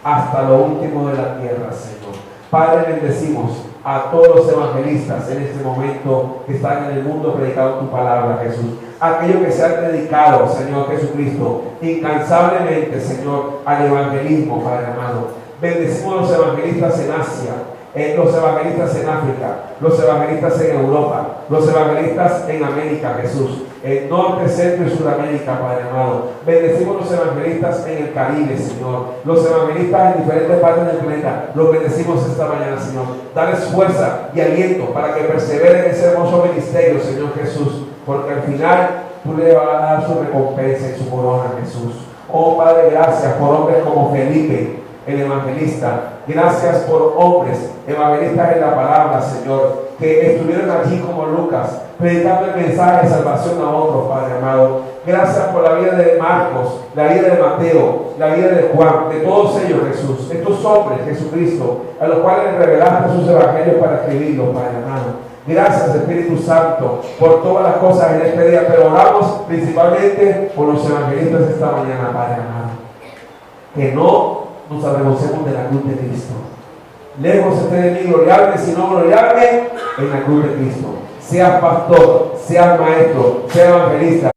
hasta lo último de la tierra, Señor. Padre, bendecimos a todos los evangelistas en este momento que están en el mundo predicando tu palabra, Jesús. Aquellos que se han dedicado, Señor Jesucristo, incansablemente, Señor, al evangelismo, Padre amado. Bendecimos a los evangelistas en Asia, los evangelistas en África, los evangelistas en Europa, los evangelistas en América, Jesús, en Norte, Centro y Sudamérica, Padre amado. Bendecimos los evangelistas en el Caribe, Señor, los evangelistas en diferentes partes del planeta. Los bendecimos esta mañana, Señor. Dales fuerza y aliento para que perseveren en ese hermoso ministerio, Señor Jesús, porque al final tú le vas a dar su recompensa y su corona, Jesús. Oh Padre, gracias por hombres como Felipe, el evangelista. Gracias por hombres evangelistas en la palabra, Señor, que estuvieron allí como Lucas, predicando el mensaje de salvación a otros, Padre amado. Gracias por la vida de Marcos, la vida de Mateo, la vida de Juan, de todos ellos, Jesús, estos hombres, Jesucristo, a los cuales revelaste sus evangelios para escribirlos, Padre amado. Gracias, Espíritu Santo, por todas las cosas en este día, pero oramos principalmente por los evangelistas esta mañana, Padre amado. Que no nos avergoncemos de la cruz de Cristo. Lejos esté de mí gloriarme, sino gloriarme en la cruz de Cristo. Seas pastor, seas maestro, seas evangelista,